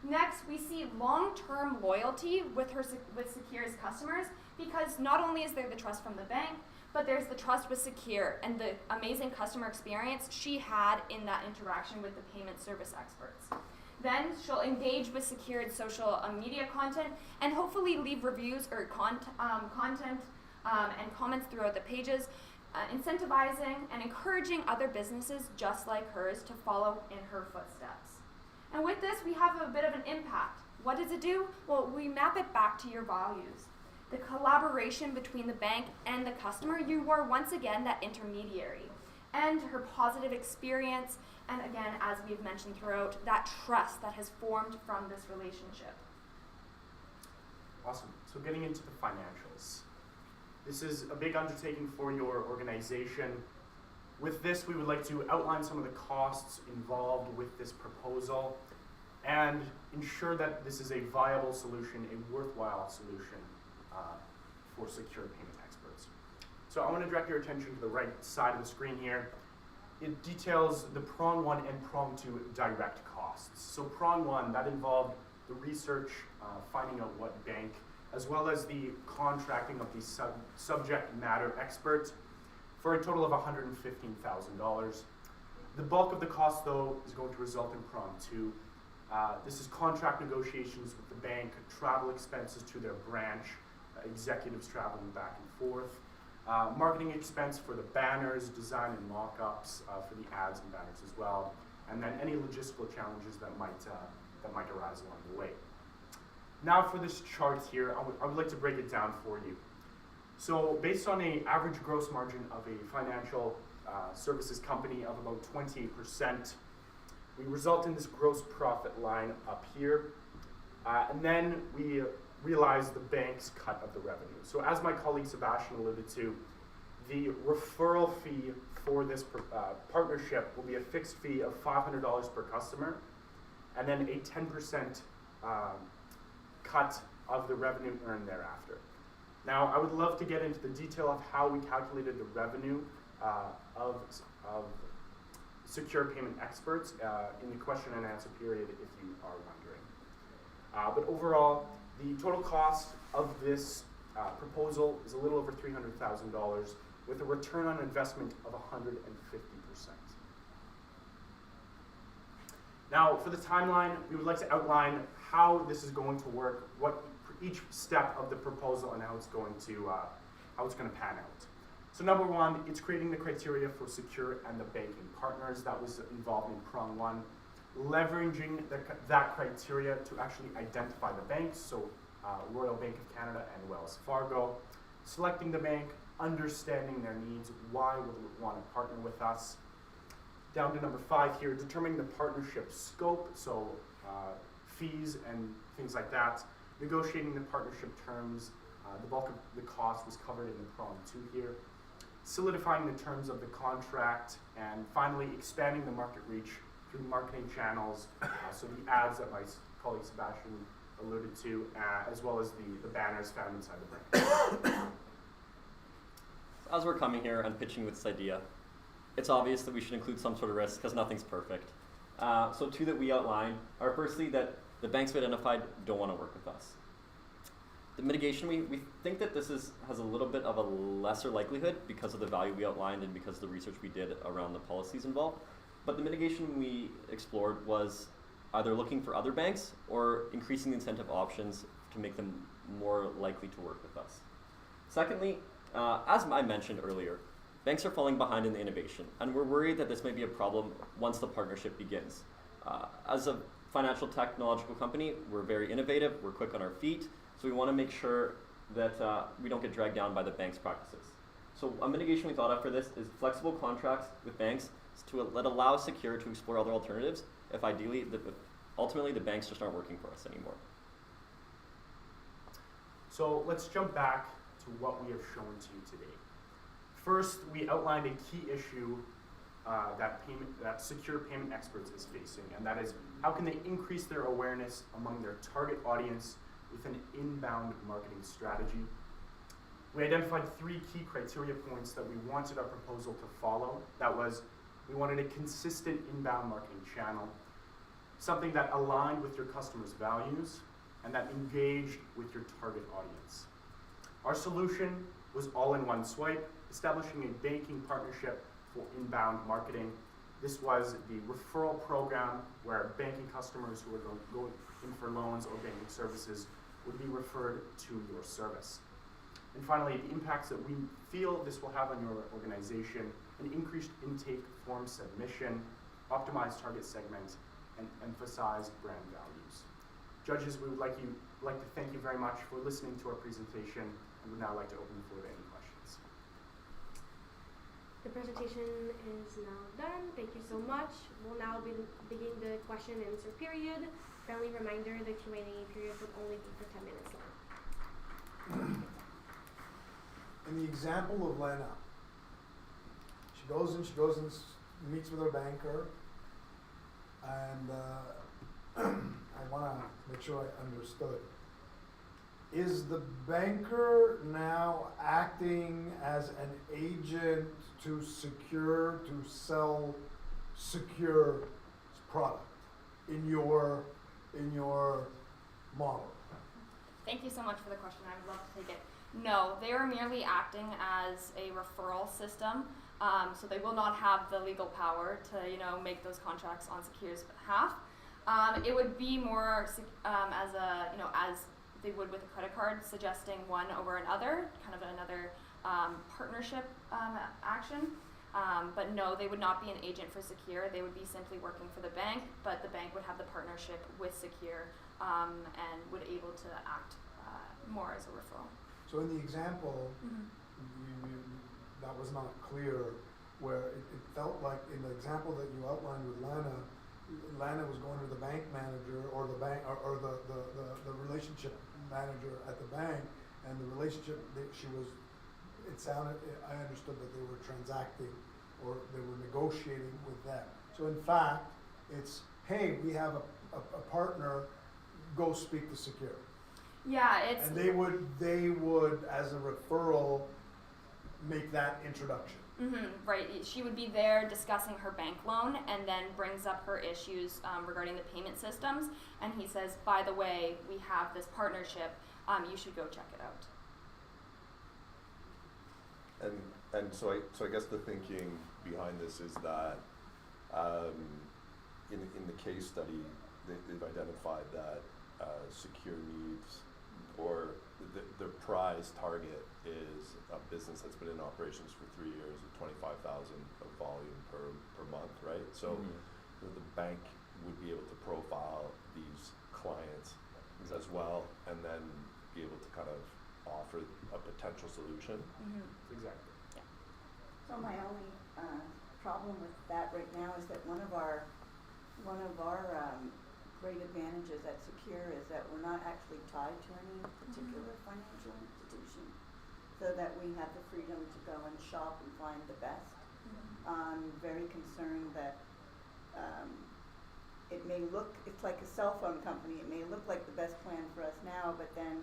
Next, we see long-term loyalty with Secure's customers because not only is there the trust from the bank, but there's the trust with Secure and the amazing customer experience she had in that interaction with the payment service experts. Then she'll engage with secured social media content and hopefully leave reviews or content and comments throughout the pages, incentivizing and encouraging other businesses just like hers to follow in her footsteps. And with this, we have a bit of an impact. What does it do? Well, we map it back to your values. The collaboration between the bank and the customer, you are once again that intermediary. And her positive experience, and again, as we've mentioned throughout, that trust that has formed from this relationship. Awesome. So getting into the financials. This is a big undertaking for your organization. With this, we would like to outline some of the costs involved with this proposal and ensure that this is a viable solution, a worthwhile solution for secure payment experts. So I want to direct your attention to the right side of the screen here. It details the prong 1 and prong 2 direct costs. So prong 1, that involved the research, finding out what bank, as well as the contracting of the subject matter expert for a total of $115,000. The bulk of the cost, though, is going to result in prong 2. This is contract negotiations with the bank, travel expenses to their branch, executives traveling back and forth, marketing expense for the banners, design and mock-ups for the ads and banners as well, and then any logistical challenges that might arise along the way. Now for this chart here, I would like to break it down for you. So based on an average gross margin of a financial services company of about 28%, we result in this gross profit line up here, and then we realize the bank's cut of the revenue. So as my colleague Sebastian alluded to, the referral fee for this partnership will be a fixed fee of $500 per customer, and then a 10% cut of the revenue earned thereafter. Now, I would love to get into the detail of how we calculated the revenue of secure payment experts in the question and answer period if you are wondering. But overall, the total cost of this proposal is a little over $300,000 with a return on investment of 150%. Now, for the timeline, we would like to outline how this is going to work, what each step of the proposal and how it's going to pan out. So number 1, it's creating the criteria for secure and the banking partners. That was involved in prong 1. Leveraging that criteria to actually identify the banks, so Royal Bank of Canada and Wells Fargo. Selecting the bank, understanding their needs, why would they want to partner with us. Down to number 5 here, determining the partnership scope, so fees and things like that. Negotiating the partnership terms, the bulk of the cost was covered in the prong 2 here. Solidifying the terms of the contract, and finally expanding the market reach through marketing channels, so the ads that my colleague Sebastian alluded to, as well as the banners found inside the brand. As we're coming here and pitching with this idea, it's obvious that we should include some sort of risk because nothing's perfect. So 2 that we outline are firstly that the banks we identified don't want to work with us. The mitigation, we think that this has a little bit of a lesser likelihood because of the value we outlined and because of the research we did around the policies involved. But the mitigation we explored was either looking for other banks or increasing the incentive options to make them more likely to work with us. Secondly, as I mentioned earlier, banks are falling behind in the innovation, and we're worried that this may be a problem once the partnership begins. As a financial technological company, we're very innovative, we're quick on our feet, so we want to make sure that we don't get dragged down by the bank's practices. So a mitigation we thought of for this is flexible contracts with banks that allow Secure to explore other alternatives if ultimately the banks just aren't working for us anymore. So let's jump back to what we have shown to you today. First, we outlined a key issue that secure payment experts is facing, and that is how can they increase their awareness among their target audience with an inbound marketing strategy. We identified 3 key criteria points that we wanted our proposal to follow. That was, we wanted a consistent inbound marketing channel, something that aligned with your customers' values and that engaged with your target audience. Our solution was all-in-one swipe, establishing a banking partnership for inbound marketing, This was the referral program where banking customers who were going in for loans or banking services would be referred to your service. And finally, the impacts that we feel this will have on your organization: an increased intake form submission, optimized target segment, and emphasized brand values. Judges, we would like to thank you very much for listening to our presentation, and would now like to open the floor to any questions. The presentation is now done. Thank you so much. We'll now begin the question and answer period. Friendly reminder, the Q&A period will only be for 10 minutes long. In the example of Lena, she goes and meets with her banker, and I want to make sure I understood. Is the banker now acting as an agent to sell secure product in your model? Thank you so much for the question. I would love to take it. No, they are merely acting as a referral system. So they will not have the legal power to, make those contracts on Secure's behalf. It would be more as they would with a credit card, suggesting one over another, kind of another partnership action. But no, they would not be an agent for Secure. They would be simply working for the bank, but the bank would have the partnership with Secure and would able to act more as a referral. So in the example, that was not clear, where it felt like in the example that you outlined with Lana was going to the bank manager or the bank or the relationship manager at the bank, and the relationship that I understood that they were transacting or they were negotiating with them. So in fact, it's, hey, we have a partner, go speak to Secure. Yeah, it's. And they would, as a referral, make that introduction. Right. She would be there discussing her bank loan, and then brings up her issues regarding the payment systems. And he says, by the way, we have this partnership. You should go check it out. And so I guess the thinking behind this is that in the case study, they've identified that Secure needs, or the prize target is a business that's been in operations for 3 years with 25,000 of volume per month, right? So the bank would be able to profile these clients as well, and then be able to kind of offer a potential solution. Exactly. Yeah. So my only problem with that right now is that one of our great advantages at Secure is that we're not actually tied to any particular financial institution, so that we have the freedom to go and shop and find the best. I'm very concerned that it may look, it's like a cell phone company, it may look like the best plan for us now, but then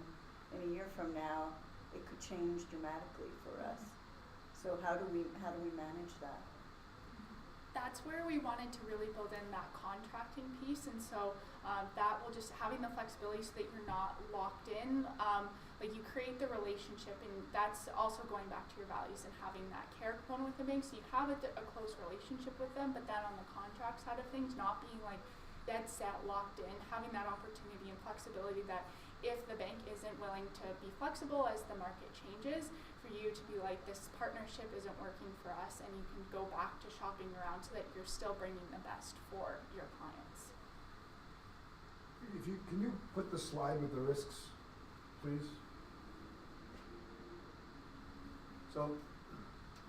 in a year from now, it could change dramatically for us. So how do we manage that? That's where we wanted to really build in that contracting piece, and so that will just having the flexibility so that you're not locked in. Like you create the relationship, and that's also going back to your values and having that care component with the bank. So you have a close relationship with them, but then on the contract side of things, not being like dead set, locked in, having that opportunity and flexibility that if the bank isn't willing to be flexible as the market changes, for you to be like, this partnership isn't working for us, and you can go back to shopping around so that you're still bringing the best for your clients. Can you put the slide with the risks, please? So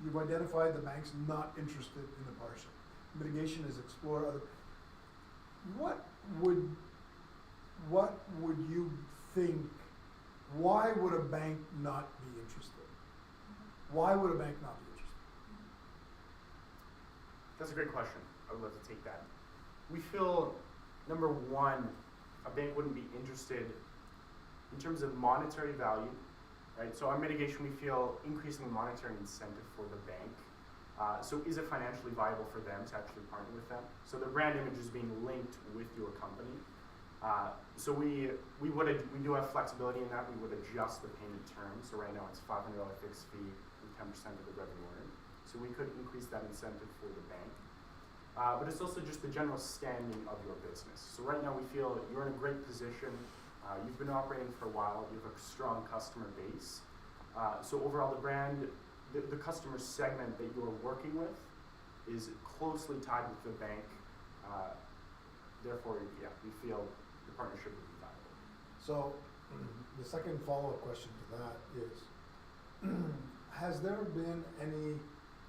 you've identified the bank's not interested in the partnership. Mitigation is explore other. What would you think? Why would a bank not be interested? Why would a bank not be interested? That's a great question. I would love to take that. We feel, number one, a bank wouldn't be interested in terms of monetary value, right? So on mitigation, we feel increasing the monetary incentive for the bank. So is it financially viable for them to actually partner with them? So the brand image is being linked with your company. So we do have flexibility in that. We would adjust the payment terms. So right now it's $500 fixed fee and 10% of the revenue earned. So we could increase that incentive for the bank. but it's also just the general standing of your business. So right now we feel that you're in a great position. You've been operating for a while. You have a strong customer base. So overall, the brand, the customer segment that you're working with is closely tied with the bank. Therefore, yeah, we feel the partnership would be valuable. So the second follow-up question to that is, has there been any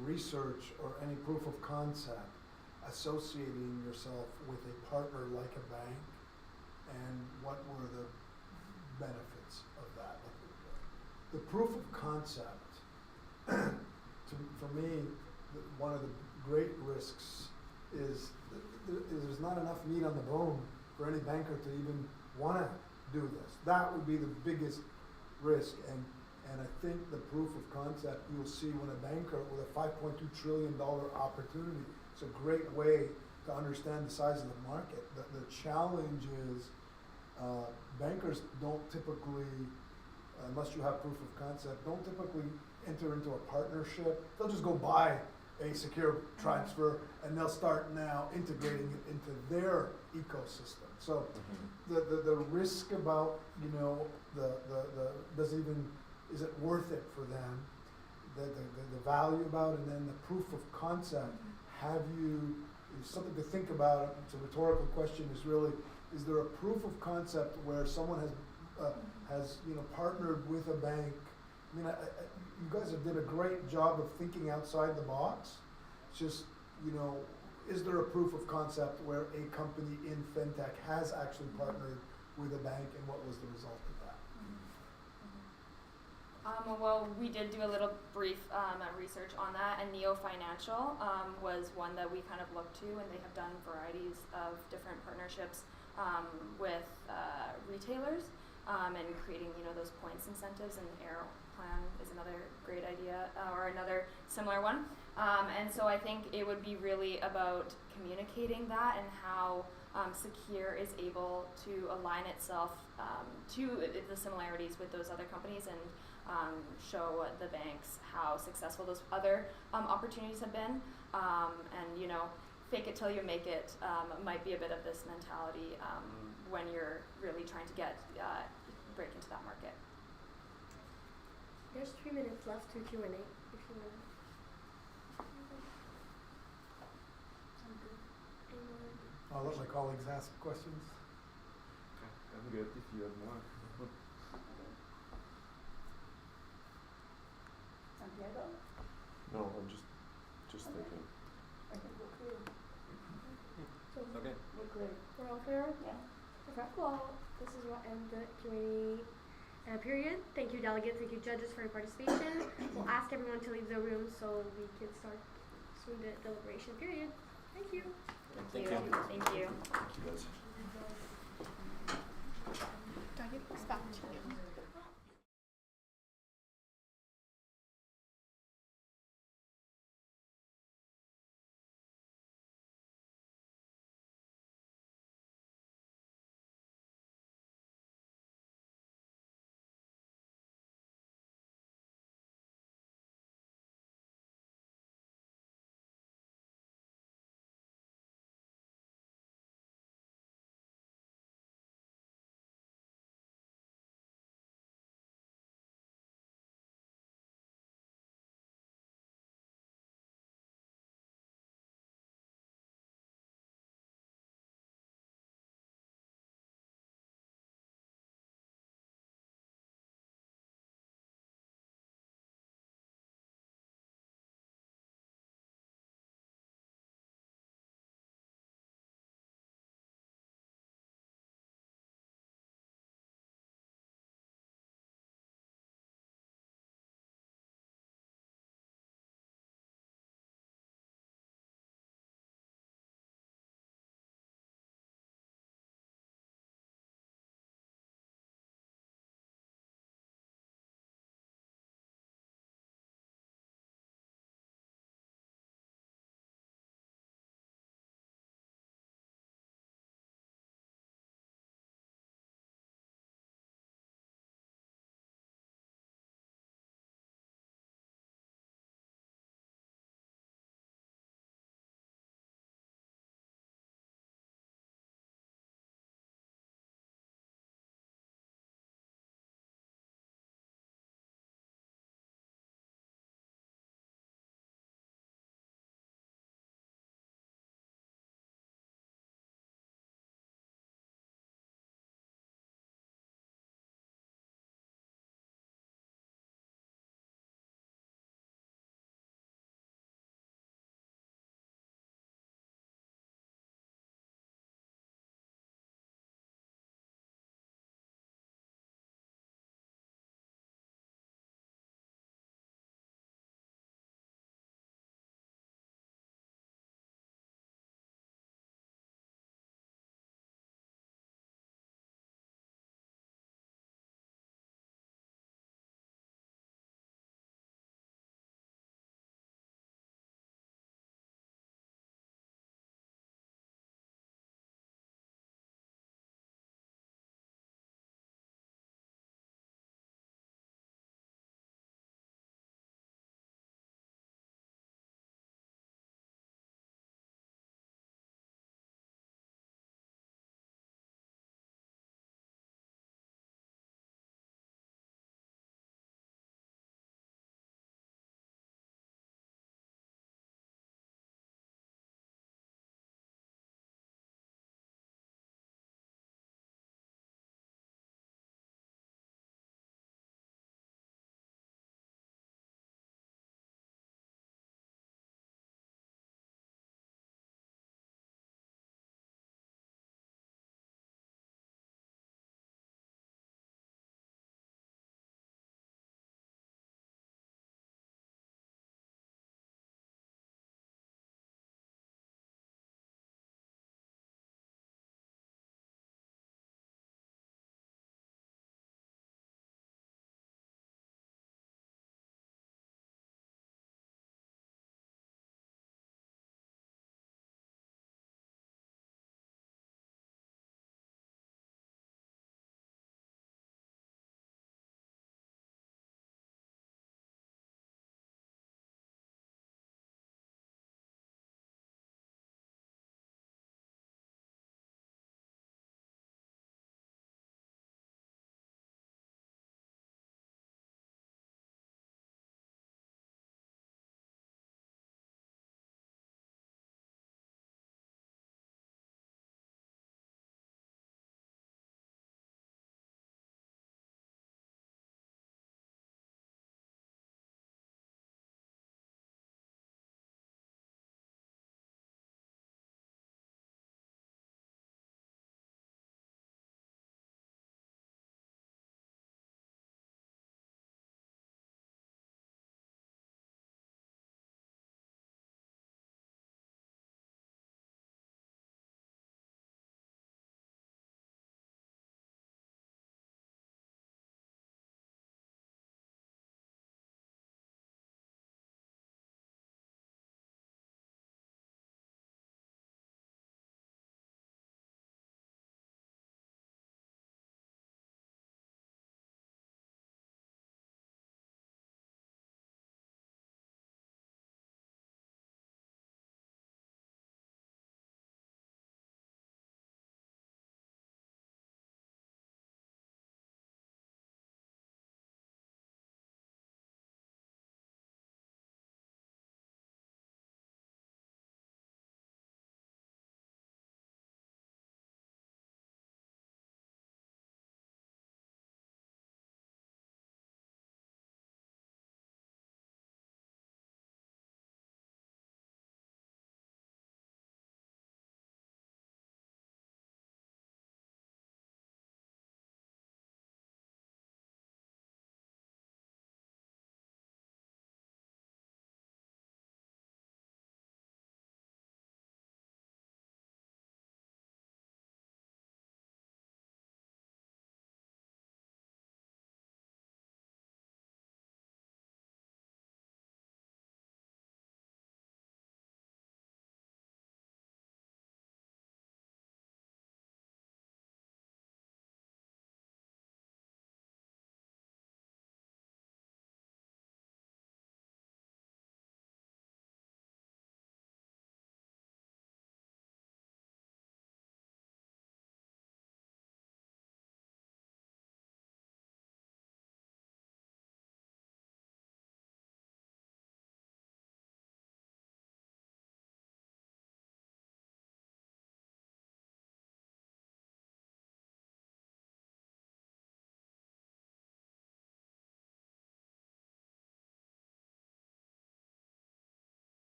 research or any proof of concept associating yourself with a partner like a bank, and what were the benefits of that? Like the proof of concept, for me, one of the great risks is there's not enough meat on the bone for any banker to even want to do this. That would be the biggest risk, and I think the proof of concept you'll see when a banker with a $5.2 trillion opportunity, it's a great way to understand the size of the market. The challenge is bankers don't typically, unless you have proof of concept, don't typically enter into a partnership. They'll just go buy a secure transfer and they'll start now integrating it into their ecosystem. So the risk about, you know, is it worth it for them? The value about it, and then the proof of concept. Is something to think about. It's a rhetorical question. Is there a proof of concept where someone has partnered with a bank? I mean, you guys have did a great job of thinking outside the box. It's just, is there a proof of concept where a company in fintech has actually partnered with a bank, and what was the result of that? Well, we did do a little brief research on that, and Neo Financial was one that we kind of looked to, and they have done varieties of different partnerships with retailers and creating, those points incentives, and Aero Plan is another great idea or another similar one. And so I think it would be really about communicating that and how Secure is able to align itself to the similarities with those other companies and show the banks how successful those other opportunities have been. And fake it till you make it might be a bit of this mentality when you're really trying to break into that market. There's 3 minutes left to Q&A if you want. I'll let my colleagues ask questions. I'm good if you have more. Santiago? No, I'm just thinking. I think we're clear. So Okay. We're clear. we're all clear? Yeah. Okay, well, this is what ends the Q&A period. Thank you, delegates. Thank you, judges, for your participation. We'll ask everyone to leave the room so we can start soon the deliberation period. Thank you. Thank you. Thank you. Thank you guys. Do I get this back to you?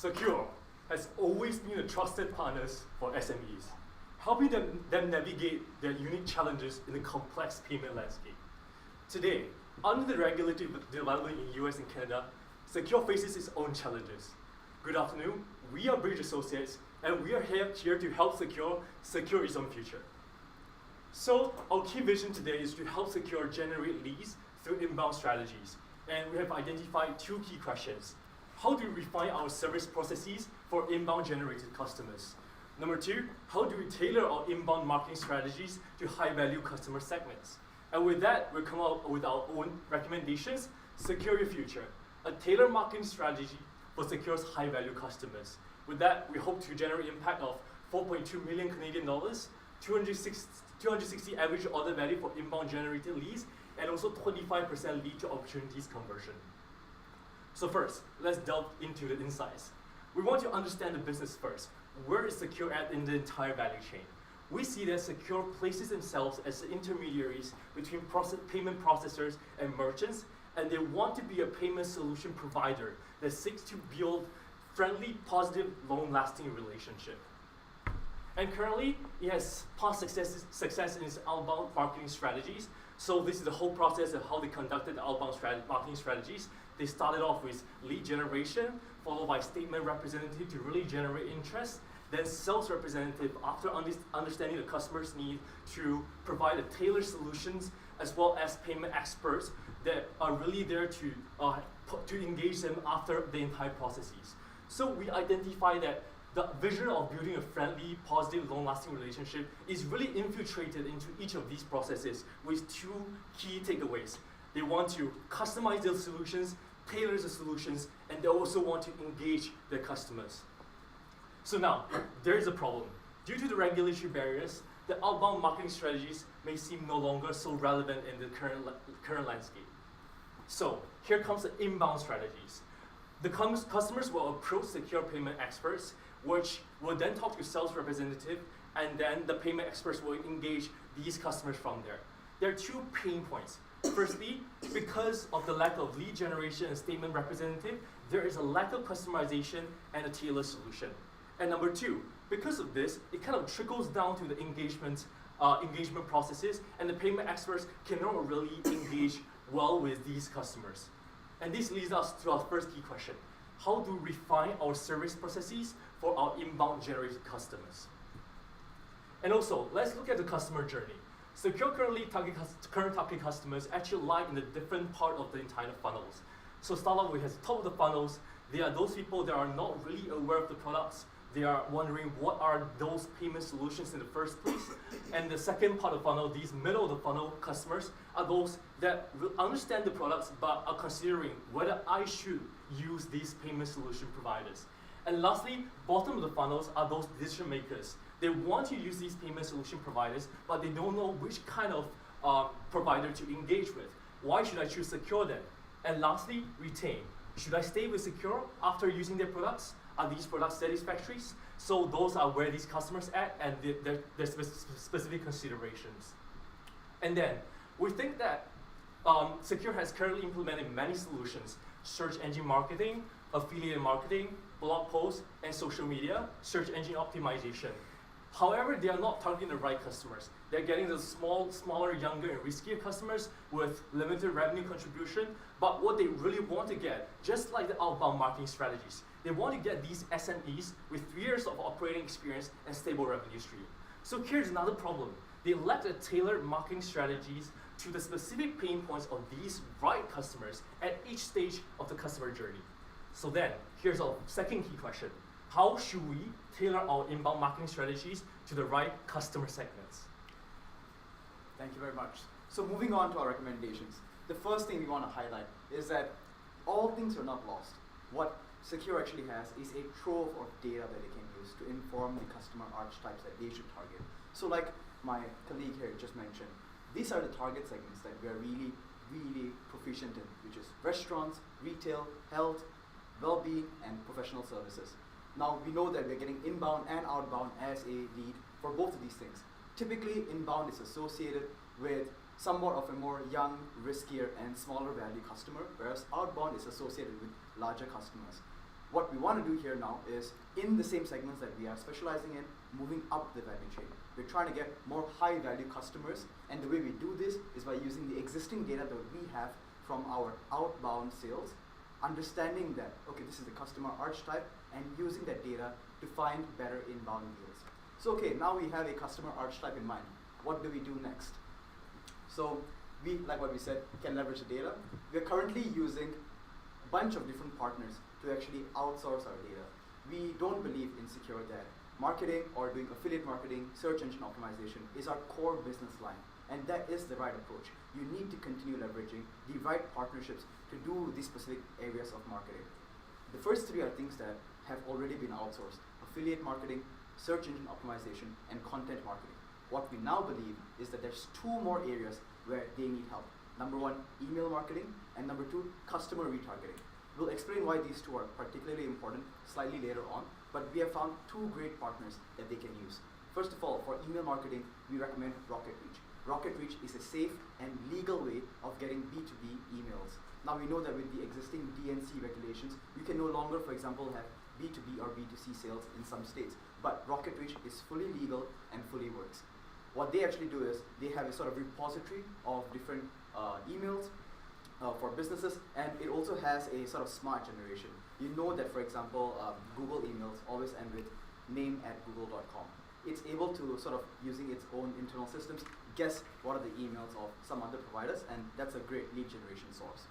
Secure has always been a trusted partners for SMEs, helping them navigate their unique challenges in the complex payment landscape. Today, under the regulatory development in US and Canada, Secure faces its own challenges. Good afternoon, we are Bridge Associates, and we are here to help Secure secure its own future. So our key vision today is to help Secure generate leads through inbound strategies. And we have identified 2 key questions. How do we refine our service processes for inbound generated customers? Number 2, how do we tailor our inbound marketing strategies to high-value customer segments? And with that, we'll come out with our own recommendations, Secure Your Future, a tailored marketing strategy for Secure's high-value customers. With that, we hope to generate impact of 4.2 million Canadian dollars, 260 average order value for inbound generated leads, and also 25% lead to opportunities conversion. So first, let's delve into the insights. We want to understand the business first. Where is Secure at in the entire value chain? We see that Secure places themselves as the intermediaries between payment processors and merchants, and they want to be a payment solution provider that seeks to build friendly, positive, long-lasting relationship. And currently, it has past success in its outbound marketing strategies. So this is the whole process of how they conducted the outbound marketing strategies. They started off with lead generation, followed by statement representative to really generate interest, then sales representative after understanding the customer's need to provide a tailored solutions, as well as payment experts that are really there to engage them after the entire processes. So we identify that the vision of building a friendly, positive, long-lasting relationship is really infiltrated into each of these processes with 2 key takeaways. They want to customize their solutions, tailor the solutions, and they also want to engage their customers. So now, there is a problem. Due to the regulatory barriers, the outbound marketing strategies may seem no longer so relevant in the current landscape. So here comes the inbound strategies. The customers will approach Secure payment experts, which will then talk to sales representative, and then the payment experts will engage these customers from there. There are 2 pain points. Firstly, because of the lack of lead generation and statement representative, there is a lack of customization and a tailored solution. And number 2, because of this, it kind of trickles down to the engagement processes, and the payment experts cannot really engage well with these customers. And this leads us to our first key question. How do we refine our service processes for our inbound generated customers? And also, let's look at the customer journey. Secure current target customers actually lie in the different part of the entire funnels. So start off with the top of the funnels. They are those people that are not really aware of the products. They are wondering what are those payment solutions in the first place. And the second part of the funnel, these middle of the funnel customers, are those that will understand the products but are considering whether I should use these payment solution providers. And lastly, bottom of the funnels are those decision makers. They want to use these payment solution providers, but they don't know which kind of provider to engage with. Why should I choose Secure then? And lastly, retain. Should I stay with Secure after using their products? Are these products satisfactory? So those are where these customers at, and their specific considerations. And then we think that Secure has currently implemented many solutions: search engine marketing, affiliate marketing, blog posts, and social media, search engine optimization. However, they are not targeting the right customers. They're getting the smaller, younger, and riskier customers with limited revenue contribution. But what they really want to get, just like the outbound marketing strategies, they want to get these SMEs with 3 years of operating experience and stable revenue stream. So here's another problem. They lack a tailored marketing strategies to the specific pain points of these right customers at each stage of the customer journey. So then, here's our second key question. How should we tailor our inbound marketing strategies to the right customer segments? Thank you very much. So moving on to our recommendations. The first thing we want to highlight is that all things are not lost. What Secure actually has is a trove of data that they can use to inform the customer archetypes that they should target. So like my colleague here just mentioned, these are the target segments that we are really, really proficient in, which is restaurants, retail, health, well-being, and professional services. Now, we know that we're getting inbound and outbound as a lead for both of these things. Typically, inbound is associated with somewhat of a more young, riskier, and smaller value customer, whereas outbound is associated with larger customers. what we want to do here now is, in the same segments that we are specializing in, moving up the value chain. We're trying to get more high value customers, and the way we do this is by using the existing data that we have from our outbound sales, understanding that, okay, this is the customer archetype, and using that data to find better inbound deals. So okay, now we have a customer archetype in mind. What do we do next? So we, like what we said, can leverage the data. We're currently using a bunch of different partners to actually outsource our data. We don't believe in secure that marketing or doing affiliate marketing, search engine optimization is our core business line, and that is the right approach. You need to continue leveraging the right partnerships to do these specific areas of marketing. The first three are things that have already been outsourced: affiliate marketing, search engine optimization, and content marketing. What we now believe is that there's two more areas where they need help. Number one, email marketing, and number two, customer retargeting. We'll explain why these two are particularly important slightly later on, but we have found two great partners that they can use. First of all, for email marketing, we recommend RocketReach. RocketReach is a safe and legal way of getting B2B emails. Now we know that with the existing DNC regulations, you can no longer, for example, have B2B or B2C sales in some states, but RocketReach is fully legal and fully works. What they actually do is they have a sort of repository of different emails for businesses, and it also has a sort of smart generation. You know that, for example, Google emails always end with name@google.com. It's able to sort of, using its own internal systems, guess what are the emails of some other providers, and that's a great lead generation source.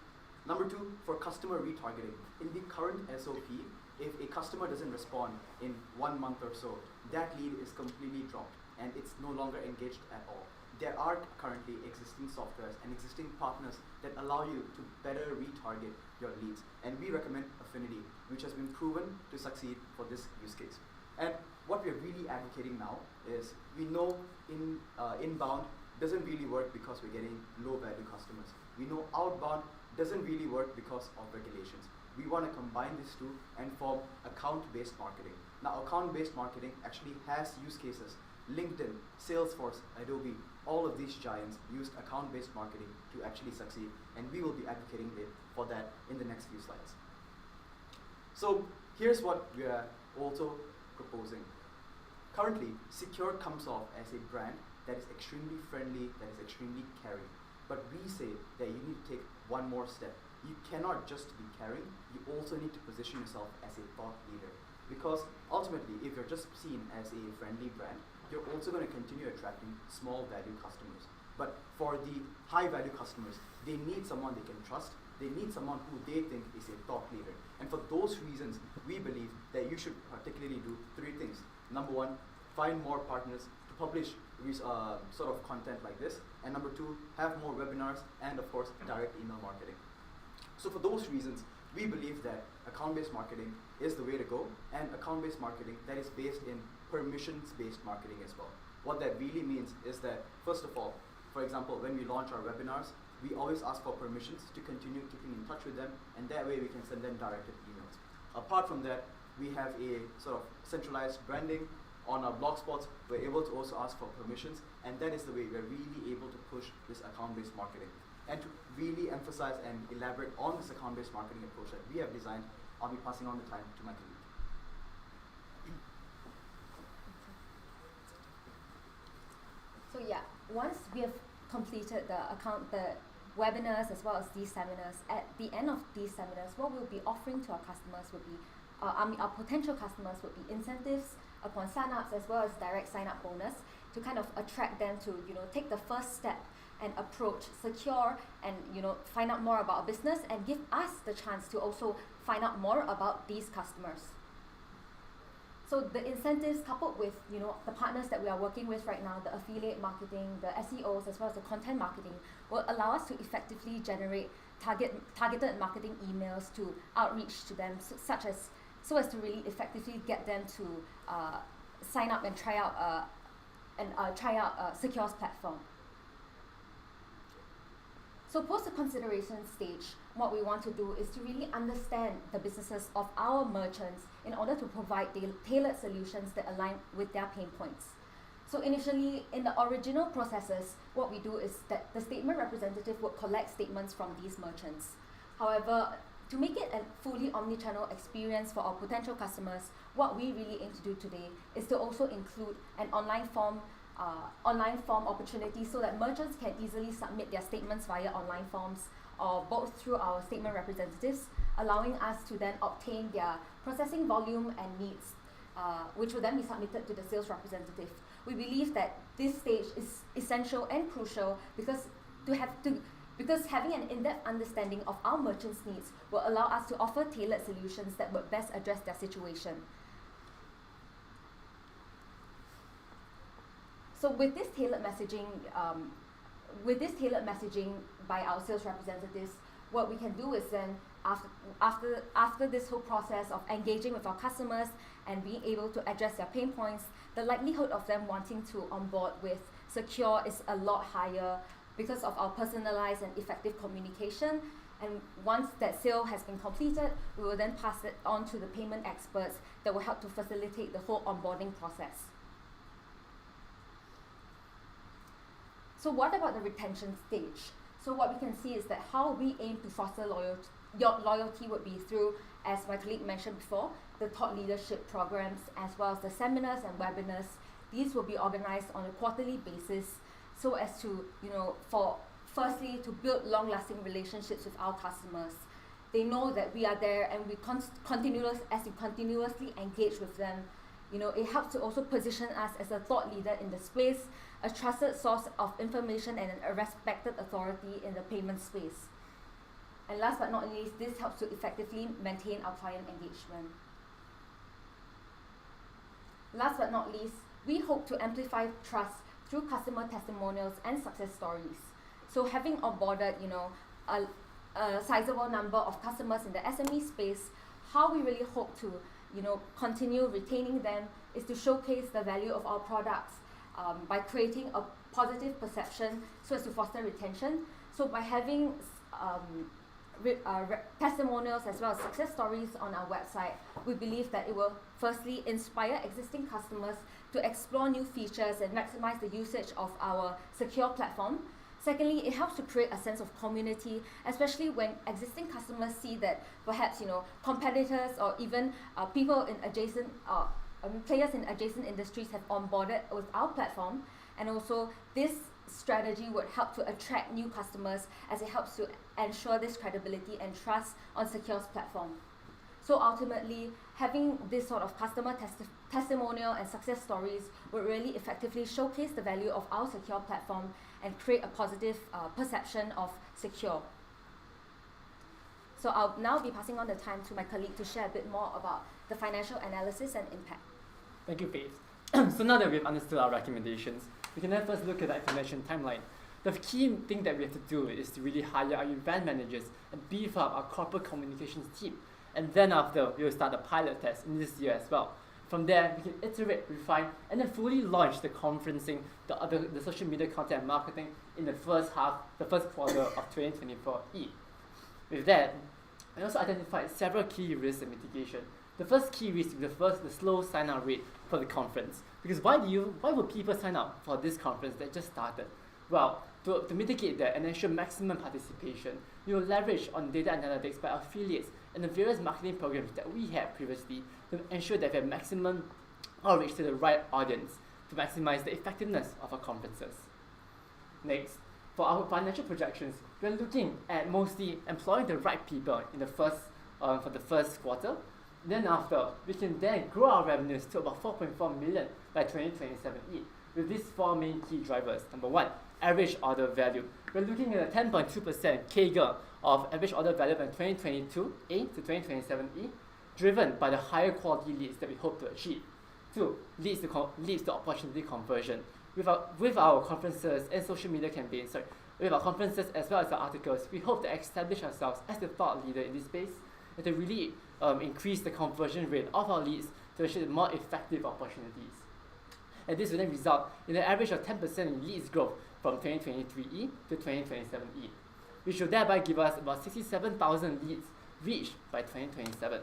Number two, for customer retargeting. In the current SOP, if a customer doesn't respond in 1 month or so, that lead is completely dropped and it's no longer engaged at all. There are currently existing softwares and existing partners that allow you to better retarget your leads, and we recommend Affinity, which has been proven to succeed for this use case. And what we're really advocating now is, we know inbound doesn't really work because we're getting low value customers. We know outbound doesn't really work because of regulations. We want to combine these two and form account-based marketing. Now, account-based marketing actually has use cases. LinkedIn, Salesforce, Adobe, all of these giants used account-based marketing to actually succeed, and we will be advocating for that in the next few slides. So here's what we are also proposing. Currently, Secure comes off as a brand that is extremely friendly, that is extremely caring. But we say that you need to take one more step. You cannot just be caring, you also need to position yourself as a thought leader. Because ultimately, if you're just seen as a friendly brand, you're also going to continue attracting small value customers. But for the high value customers, they need someone they can trust, they need someone who they think is a thought leader. And for those reasons, we believe that you should particularly do three things. Number one, find more partners to publish sort of content like this. And number two, have more webinars and of course, direct email marketing. So for those reasons, we believe that account-based marketing is the way to go, and account-based marketing that is based in permissions-based marketing as well. What that really means is that, first of all, for example, when we launch our webinars, we always ask for permissions to continue keeping in touch with them, and that way we can send them directed emails. Apart from that, we have a sort of centralized branding. On our blog spots, we're able to also ask for permissions, and that is the way we're really able to push this account-based marketing. And to really emphasize and elaborate on this account-based marketing approach that we have designed, I'll be passing on the time to my colleague. So yeah, once we have completed the webinars as well as these seminars, at the end of these seminars, what we'll be offering to our customers would be, our potential customers would be incentives upon sign-ups, as well as direct sign-up bonus, to kind of attract them to, take the first step and approach Secure and, find out more about our business, and give us the chance to also find out more about these customers. So the incentives, coupled with, the partners that we are working with right now, the affiliate marketing, the SEOs, as well as the content marketing, will allow us to effectively generate targeted marketing emails to outreach to them, so as to really effectively get them to sign up and try out Secure's platform. So post the consideration stage, what we want to do is to really understand the businesses of our merchants in order to provide tailored solutions that align with their pain points. So initially, in the original processes, what we do is that the statement representative would collect statements from these merchants. However, To make it a fully omni-channel experience for our potential customers, what we really aim to do today is to also include an online form opportunity so that merchants can easily submit their statements via online forms or both through our statement representatives, allowing us to then obtain their processing volume and needs, which will then be submitted to the sales representative. We believe that this stage is essential and crucial because having an in-depth understanding of our merchants' needs will allow us to offer tailored solutions that would best address their situation. So with this tailored messaging by our sales representatives, what we can do is then after this whole process of engaging with our customers and being able to address their pain points, the likelihood of them wanting to onboard with Secure is a lot higher because of our personalized and effective communication. And once that sale has been completed, we will then pass it on to the payment experts that will help to facilitate the whole onboarding process. So what about the retention stage? So what we can see is that how we aim to foster loyalty would be through, as my colleague mentioned before, the thought leadership programs as well as the seminars and webinars. These will be organized on a quarterly basis so as to, firstly, to build long-lasting relationships with our customers. They know that we are there and we continuously engage with them. It helps to also position us as a thought leader in the space, a trusted source of information and a respected authority in the payment space. And last but not least, this helps to effectively maintain our client engagement. Last but not least, we hope to amplify trust through customer testimonials and success stories. So having onboarded, a sizable number of customers in the SME space, how we really hope to, continue retaining them is to showcase the value of our products by creating a positive perception so as to foster retention. So by having testimonials as well as success stories on our website, we believe that it will firstly inspire existing customers to explore new features and maximize the usage of our secure platform. Secondly, it helps to create a sense of community, especially when existing customers see that perhaps competitors or even people in adjacent players in adjacent industries have onboarded with our platform, and also this strategy would help to attract new customers as it helps to ensure this credibility and trust on Secure's platform. So ultimately, having this sort of customer testimonial and success stories would really effectively showcase the value of our Secure platform and create a positive perception of Secure. So I'll now be passing on the time to my colleague to share a bit more about the financial analysis and impact. Thank you, Faith. So now that we've understood our recommendations, we can then first look at the implementation timeline. The key thing that we have to do is to really hire our event managers and beef up our corporate communications team. And then after, we will start the pilot test in this year as well. From there, we can iterate, refine, and then fully launch the conferencing, the social media content and marketing in the first quarter of 2024E. With that, I also identified several key risks and mitigation. The first key risk is the slow sign-up rate for the conference. Because why would people sign up for this conference that just started? Well, to mitigate that and ensure maximum participation, we will leverage on data analytics by affiliates and the various marketing programs that we had previously to ensure that we have maximum outreach to the right audience to maximize the effectiveness of our conferences. Next, for our financial projections, we are looking at mostly employing the right people in the for the first quarter. Then after, we can then grow our revenues to about 4.4 million by 2027E with these four main key drivers. Number one, average order value. We're looking at a 10.2% CAGR of average order value from 2022A to 2027E, driven by the higher quality leads that we hope to achieve. Two, leads to opportunity conversion. With our conferences and social media campaigns, with our conferences as well as our articles, we hope to establish ourselves as the thought leader in this space and to really increase the conversion rate of our leads to achieve more effective opportunities. And this will then result in an average of 10% in leads growth from 2023E to 2027E, which will thereby give us about 67,000 leads reached by 2027.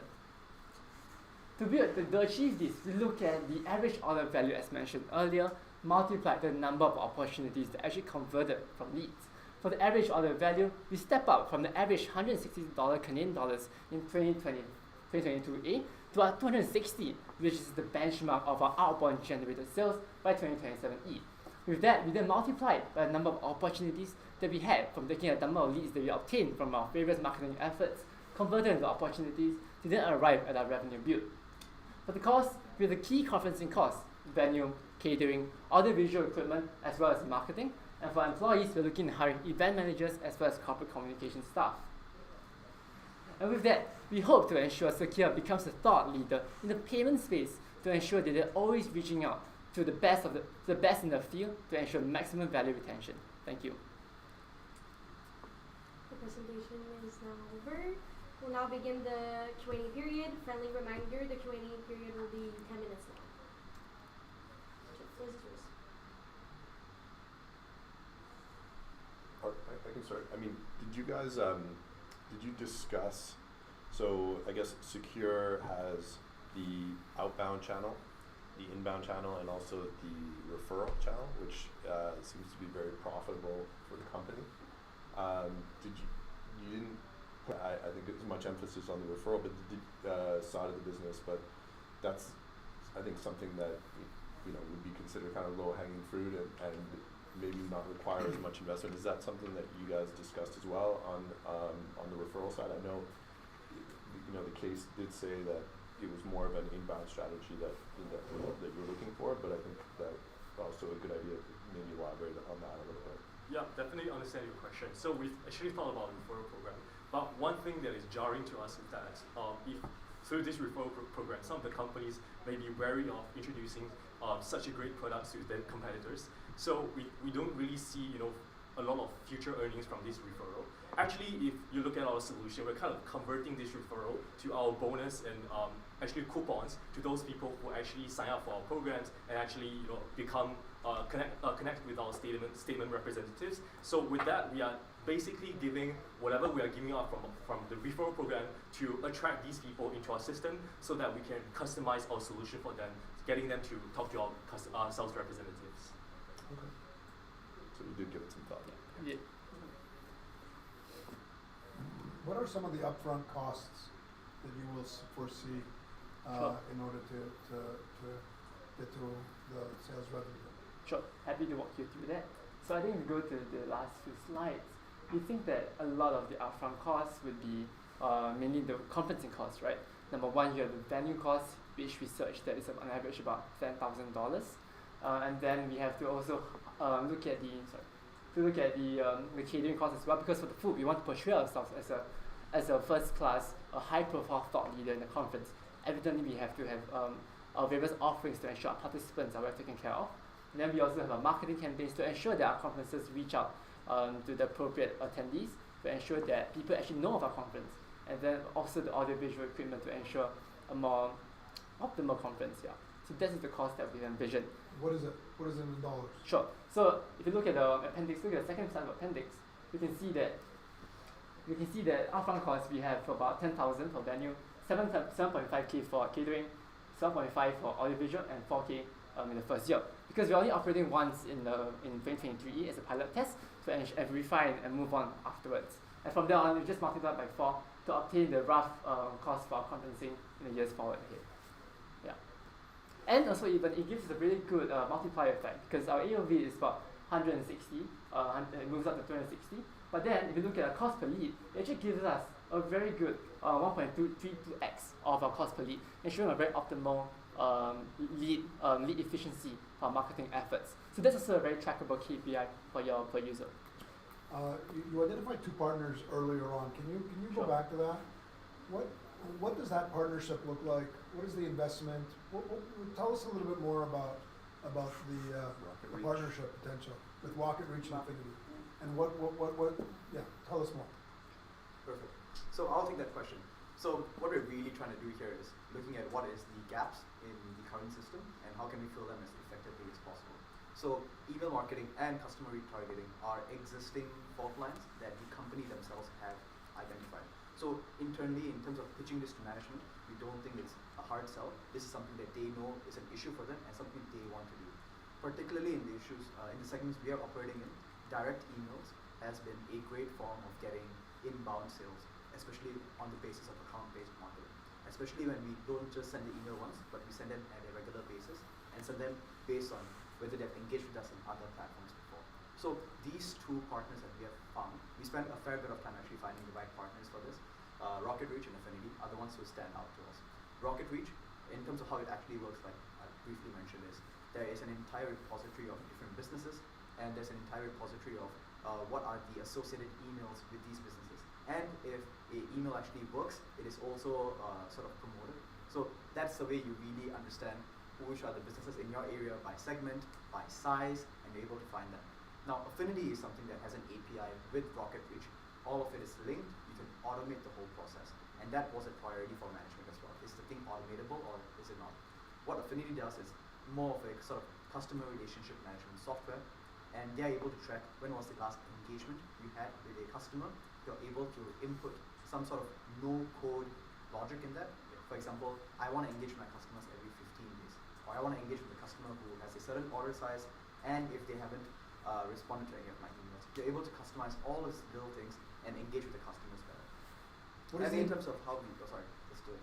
To achieve this, we look at the average order value as mentioned earlier, multiplied the number of opportunities that actually converted from leads. For the average order value, we step up from the average $160 Canadian dollars in 2022A to our 260, which is the benchmark of our outbound generated sales by 2027E. With that, we then multiplied by the number of opportunities that we had from taking a number of leads that we obtained from our various marketing efforts, converted into opportunities to then arrive at our revenue build. For the cost, we have the key conferencing costs, venue, catering, audiovisual equipment, as well as marketing. And for employees, we're looking at hiring event managers as well as corporate communication staff. And with that, we hope to ensure Secure becomes a thought leader in the payment space to ensure that they're always reaching out to the best in the field to ensure maximum value retention. Thank you. The presentation is now over. We'll now begin the Q&A period. Friendly reminder, the Q&A period will be 10 minutes long. Floor is yours. I can start. I mean, did you guys, did you discuss, so I guess Secure has the outbound channel, the inbound channel, and also the referral channel, which seems to be very profitable for the company. You didn't put, I think there's much emphasis on the referral side of the business, but that's, I think, something that would be considered kind of low-hanging fruit and maybe not require as much investment. Is that something that you guys discussed as well on the referral side? I know, the case did say that it was more of an inbound strategy that you're looking for, but I think that also a good idea to maybe elaborate on that a little bit. Yeah, definitely understand your question. So we've actually thought about the referral program, but one thing that is jarring to us is that if through this referral program, some of the companies may be wary of introducing such a great product to their competitors. So we don't really see a lot of future earnings from this referral. Actually, if you look at our solution, we're kind of converting this referral to our bonus and actually coupons to those people who actually sign up for our programs and actually become connect with our statement representatives. So with that, we are basically giving whatever we are giving out from the referral program to attract these people into our system so that we can customize our solution for them, getting them to talk to our sales representatives. Okay. So you did give it some thought. Yeah. What are some of the upfront costs that you will foresee in order to get to the sales revenue? Sure, happy to walk you through that. So I think if we go to the last few slides, we think that a lot of the upfront costs would be mainly the conferencing costs, right? Number one, you have the venue costs, which we searched that is on average about $10,000. And then we have to also look at the catering costs as well, because for the food, we want to portray ourselves as a first class, a high profile thought leader in the conference. Evidently, we have to have our various offerings to ensure our participants are well taken care of. And then we also have our marketing campaigns to ensure that our conferences reach out to the appropriate attendees, to ensure that people actually know of our conference. And then also the audiovisual equipment to ensure a more optimal conference, yeah. So this is the cost that we envision. What is it? What is it in dollars? Sure. So if you look at the appendix, look at the second side of the appendix, you can see that upfront costs we have for about 10,000 for venue, 7.5K for catering, 7.5 for audiovisual, and 4K in the first year. Because we're only operating once in 2023 as a pilot test, so and refine and move on afterwards. And from there on, we just multiply by 4 to obtain the rough cost for our conferencing in the years forward ahead. Yeah. And also even it gives us a really good multiplier effect, because our AOV is about 160, it moves up to 260. But then if you look at our cost per lead, it actually gives us a very good 1.32x of our cost per lead, ensuring a very optimal lead efficiency for our marketing efforts. So that's also a very trackable KPI for your per user. You identified 2 partners earlier on. Can you go back to that? What does that partnership look like? What is the investment? Tell us a little bit more about the partnership potential with Rocket Reach and Infinity. And tell us more. Perfect. So I'll take that question. So what we're really trying to do here is looking at what is the gaps in the current system and how can we fill them as effectively as possible. So email marketing and customer retargeting are existing fault lines that the company themselves have identified. So internally, in terms of pitching this to management, we don't think it's a hard sell. This is something that they know is an issue for them and something they want to do. Particularly in the issues, in the segments we are operating in, direct emails has been a great form of getting inbound sales, especially on the basis of account-based marketing. Especially when we don't just send the email once, but we send them at a regular basis and send them based on whether they've engaged with us in other platforms before. So these two partners that we have found, we spent a fair bit of time actually finding the right partners for this. Rocket Reach and Affinity are the ones who stand out to us. Rocket Reach, in terms of how it actually works, like I briefly mentioned, is there is an entire repository of different businesses, and there's an entire repository of what are the associated emails with these businesses. And if an email actually works, it is also sort of promoted. So that's the way you really understand which are the businesses in your area by segment, by size, and you're able to find them. Now, Affinity is something that has an API with Rocket Reach. All of it is linked. You can automate the whole process. And that was a priority for management as well. Is the thing automatable or is it not? What Affinity does is more of a sort of customer relationship management software. And they're able to track when was the last engagement you had with a customer. You're able to input some sort of no-code logic in that. For example, I want to engage my customers every 15 days. Or I want to engage with a customer who has a certain order size, and if they haven't responded to any of my emails. You're able to customize all these little things and engage with the customers better. And in terms of how we, just to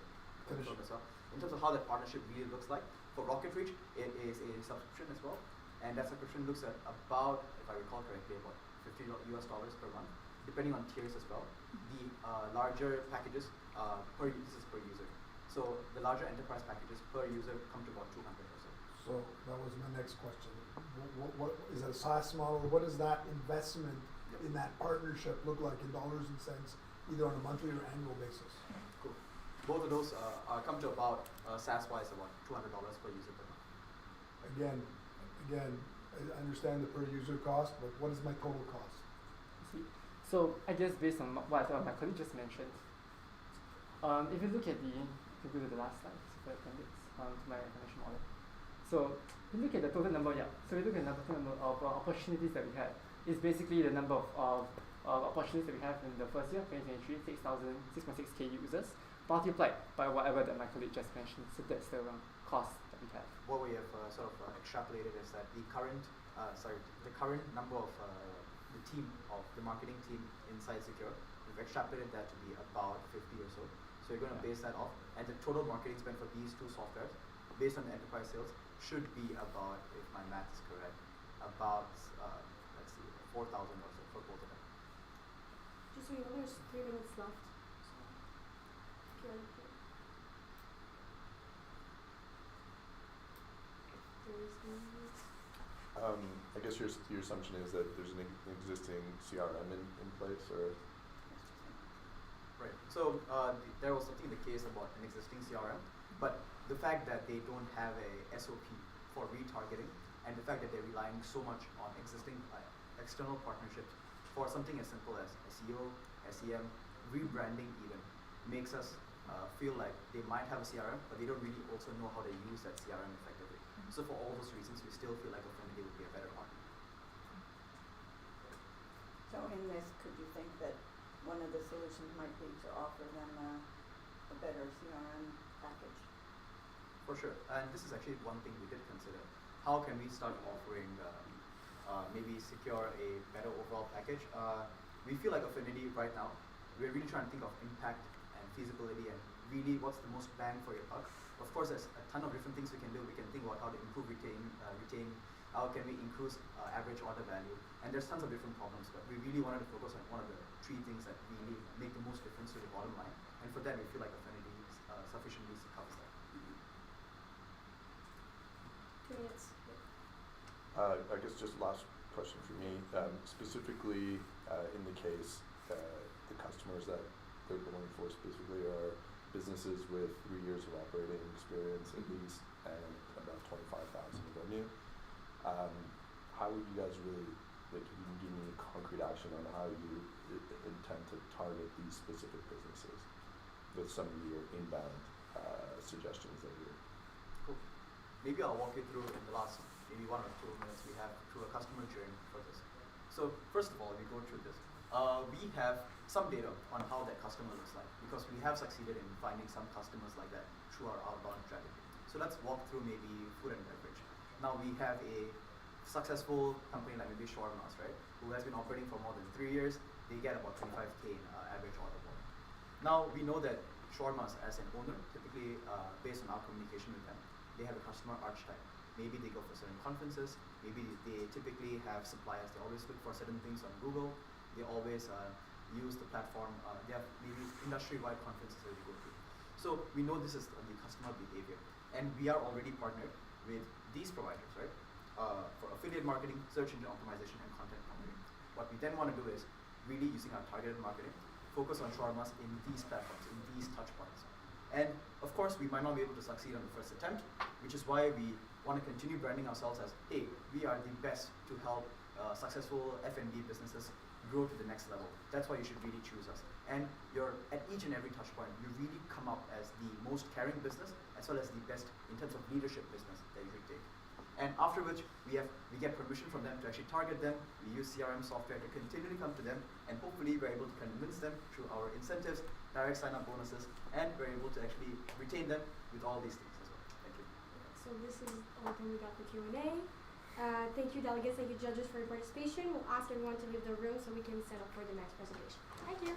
confirm as well, in terms of how that partnership really looks like, for Rocket Reach, it is a subscription as well. And that subscription looks at about, if I recall correctly, about $50 per month, depending on tiers as well. The larger packages, this is per user. So the larger enterprise packages per user come to about 200 or so. So that was my next question. What is it a SaaS model? What does that investment in that partnership look like in dollars and cents, either on a monthly or annual basis? Cool. Both of those come to about, SaaS-wise, about $200 per user per month. Again, I understand the per user cost, but what is my total cost? So I guess based on what my colleague just mentioned, if you look at if you go to the last slide, super appendix, to my information model. So if you look at the total number, so we look at the total number of opportunities that we had. It's basically the number of opportunities that we have in the first year, 2023, 6.6k users, multiplied by whatever that my colleague just mentioned. So that's the cost that we have. What we have sort of extrapolated is that the current number of the team of the marketing team inside Secure, we've extrapolated that to be about 50 or so. So you're going to base that off, and the total marketing spend for these two softwares, based on the enterprise sales, should be about, if my math is correct, about let's see, 4,000 or so for both of them. Just so you know, there's 3 minutes left. I guess your assumption is that there's an existing CRM in place, or? Right. So there was something in the case about an existing CRM, but the fact that they don't have a SOP for retargeting, and the fact that they're relying so much on existing external partnerships for something as simple as SEO, SEM, rebranding even, makes us feel like they might have a CRM, but they don't really also know how to use that CRM effectively. So for all those reasons, we still feel like Affinity would be a better partner. So in this, could you think that one of the solutions might be to offer them a better CRM package? For sure, and this is actually one thing we did consider. How can we start offering maybe Secure a better overall package? We feel like Affinity right now, we're really trying to think of impact and feasibility and really what's the most bang for your buck. Of course, there's a ton of different things we can do. We can think about how to improve retain, how can we increase average order value, and there's tons of different problems, but we really wanted to focus on one of the 3 things that really make the most difference to the bottom line, and for that we feel like Affinity sufficiently covers that. 2 minutes. I guess just last question for me, specifically in the case the customers that they're going for specifically are businesses with 3 years of operating experience at least and about 25,000 in revenue. How would you guys really, if you can give me concrete action on how you intend to target these specific businesses with some of your inbound suggestions that you're. Cool. Maybe I'll walk you through in the last maybe 1 or 2 minutes we have through a customer journey for this. So first of all, we go through this. We have some data on how that customer looks like because we have succeeded in finding some customers like that through our outbound strategy. So let's walk through maybe food and beverage. Now we have a successful company like maybe Shawarma's, right, who has been operating for more than 3 years, they get about 25K in average order volume. Now we know that Shawarma's as an owner, typically based on our communication with them, they have a customer archetype. Maybe they go for certain conferences, maybe they typically have suppliers, they always look for certain things on Google, they always use the platform, they have maybe industry-wide conferences that they go to. So we know this is the customer behavior, and we are already partnered with these providers, right, for affiliate marketing, search engine optimization, and content marketing. What we then want to do is really using our targeted marketing, focus on Shawarma's in these platforms, in these touch points. And of course, we might not be able to succeed on the first attempt, which is why we want to continue branding ourselves as, hey, we are the best to help successful F&B businesses grow to the next level. That's why you should really choose us. And at each and every touch point, you really come up as the most caring business, as well as the best in terms of leadership business that you should take. And after which, we get permission from them to actually target them. We use CRM software to continually come to them, and hopefully we're able to convince them through our incentives, direct sign-up bonuses, and we're able to actually retain them with all these things as well. Thank you. So this is all the time we got for Q&A. Thank you, delegates. Thank you, judges, for your participation. We'll ask everyone to leave the room so we can set up for the next presentation. Thank you.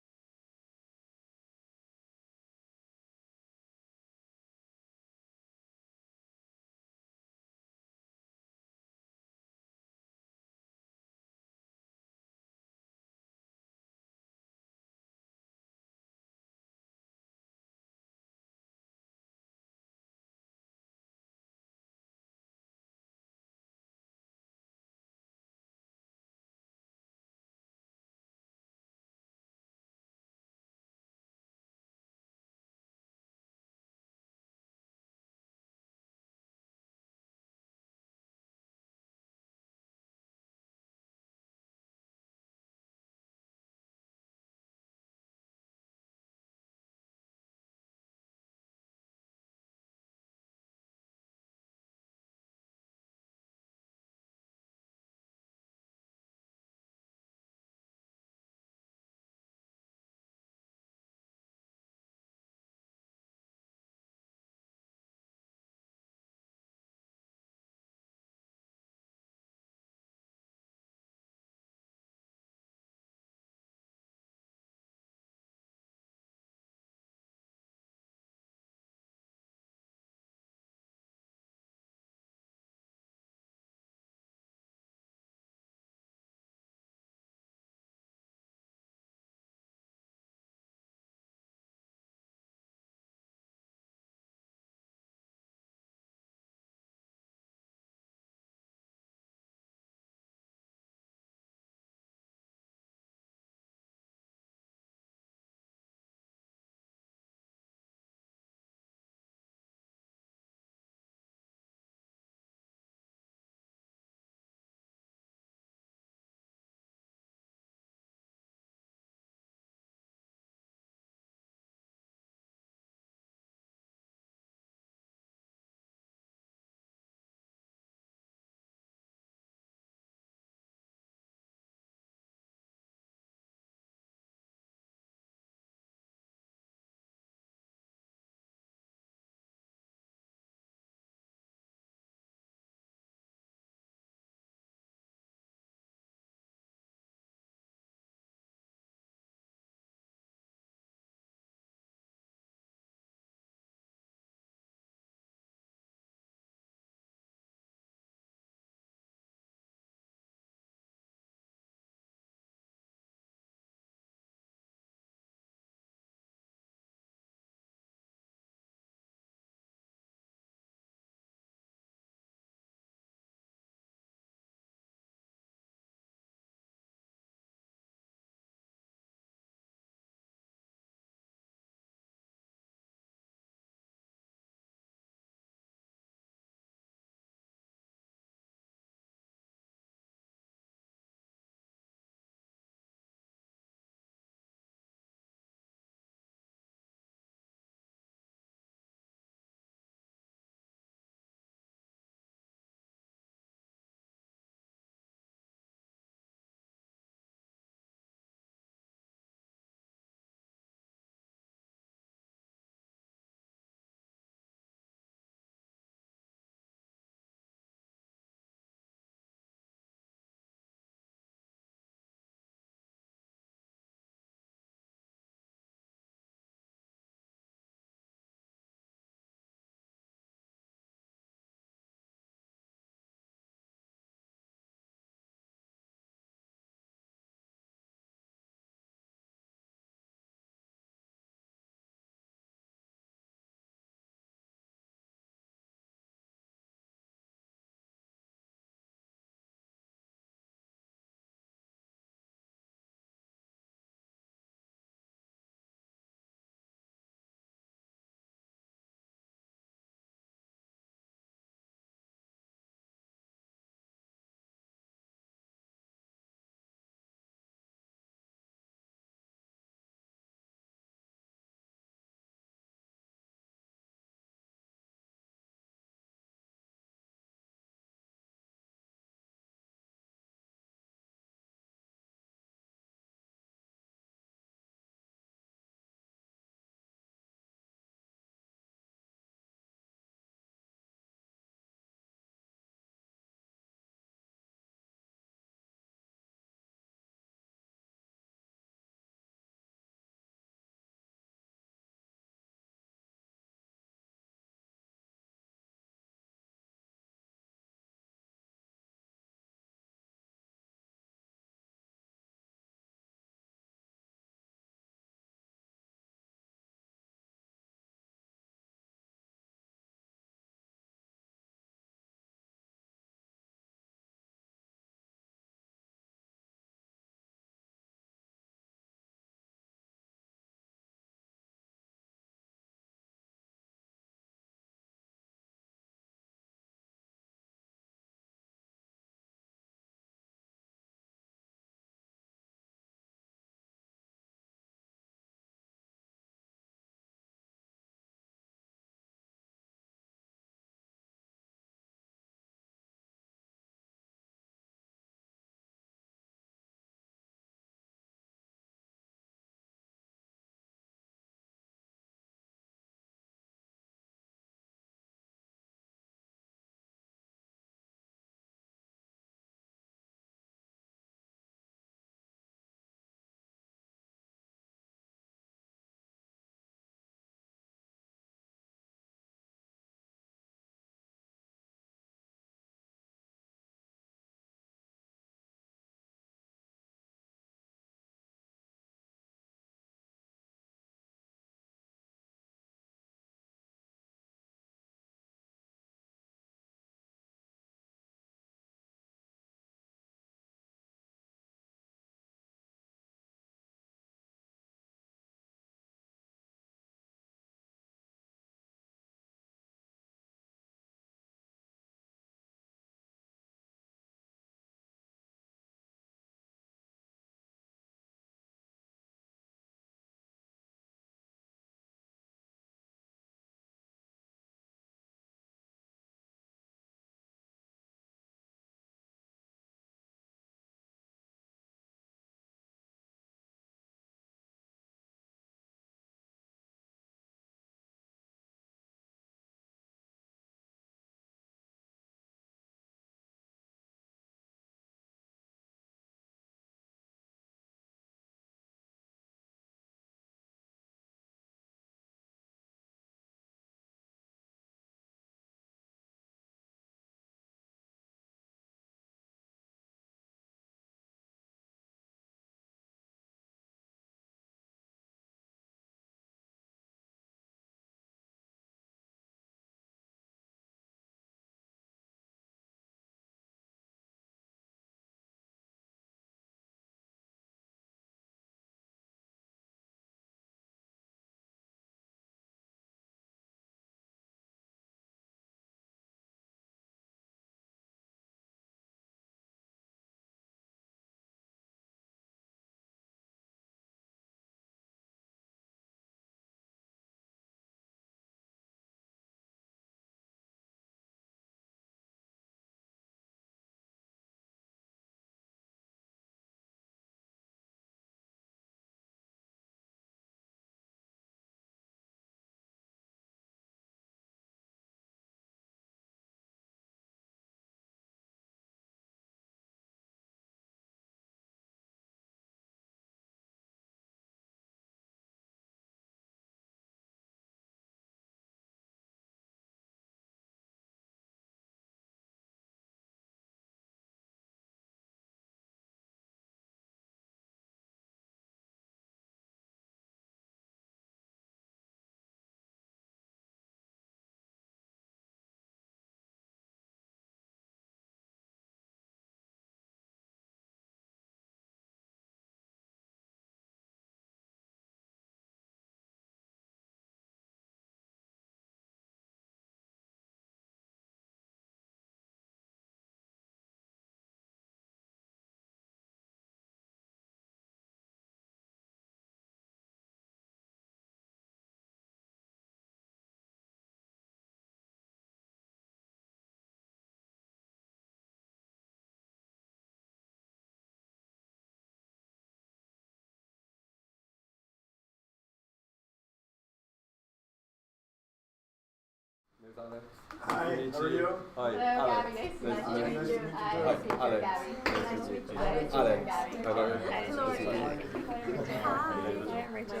it's Alex. Hi, how are you? Hi, Hello, Alex. Gabby. Nice to Nice to meet meet you. you. Nice to meet you. Hi, Alex. Gabby. Nice to meet you. Nice to meet you, Alex. Gabby. Hi, Lauren. Nice to meet you. Hi. I'm Rachel.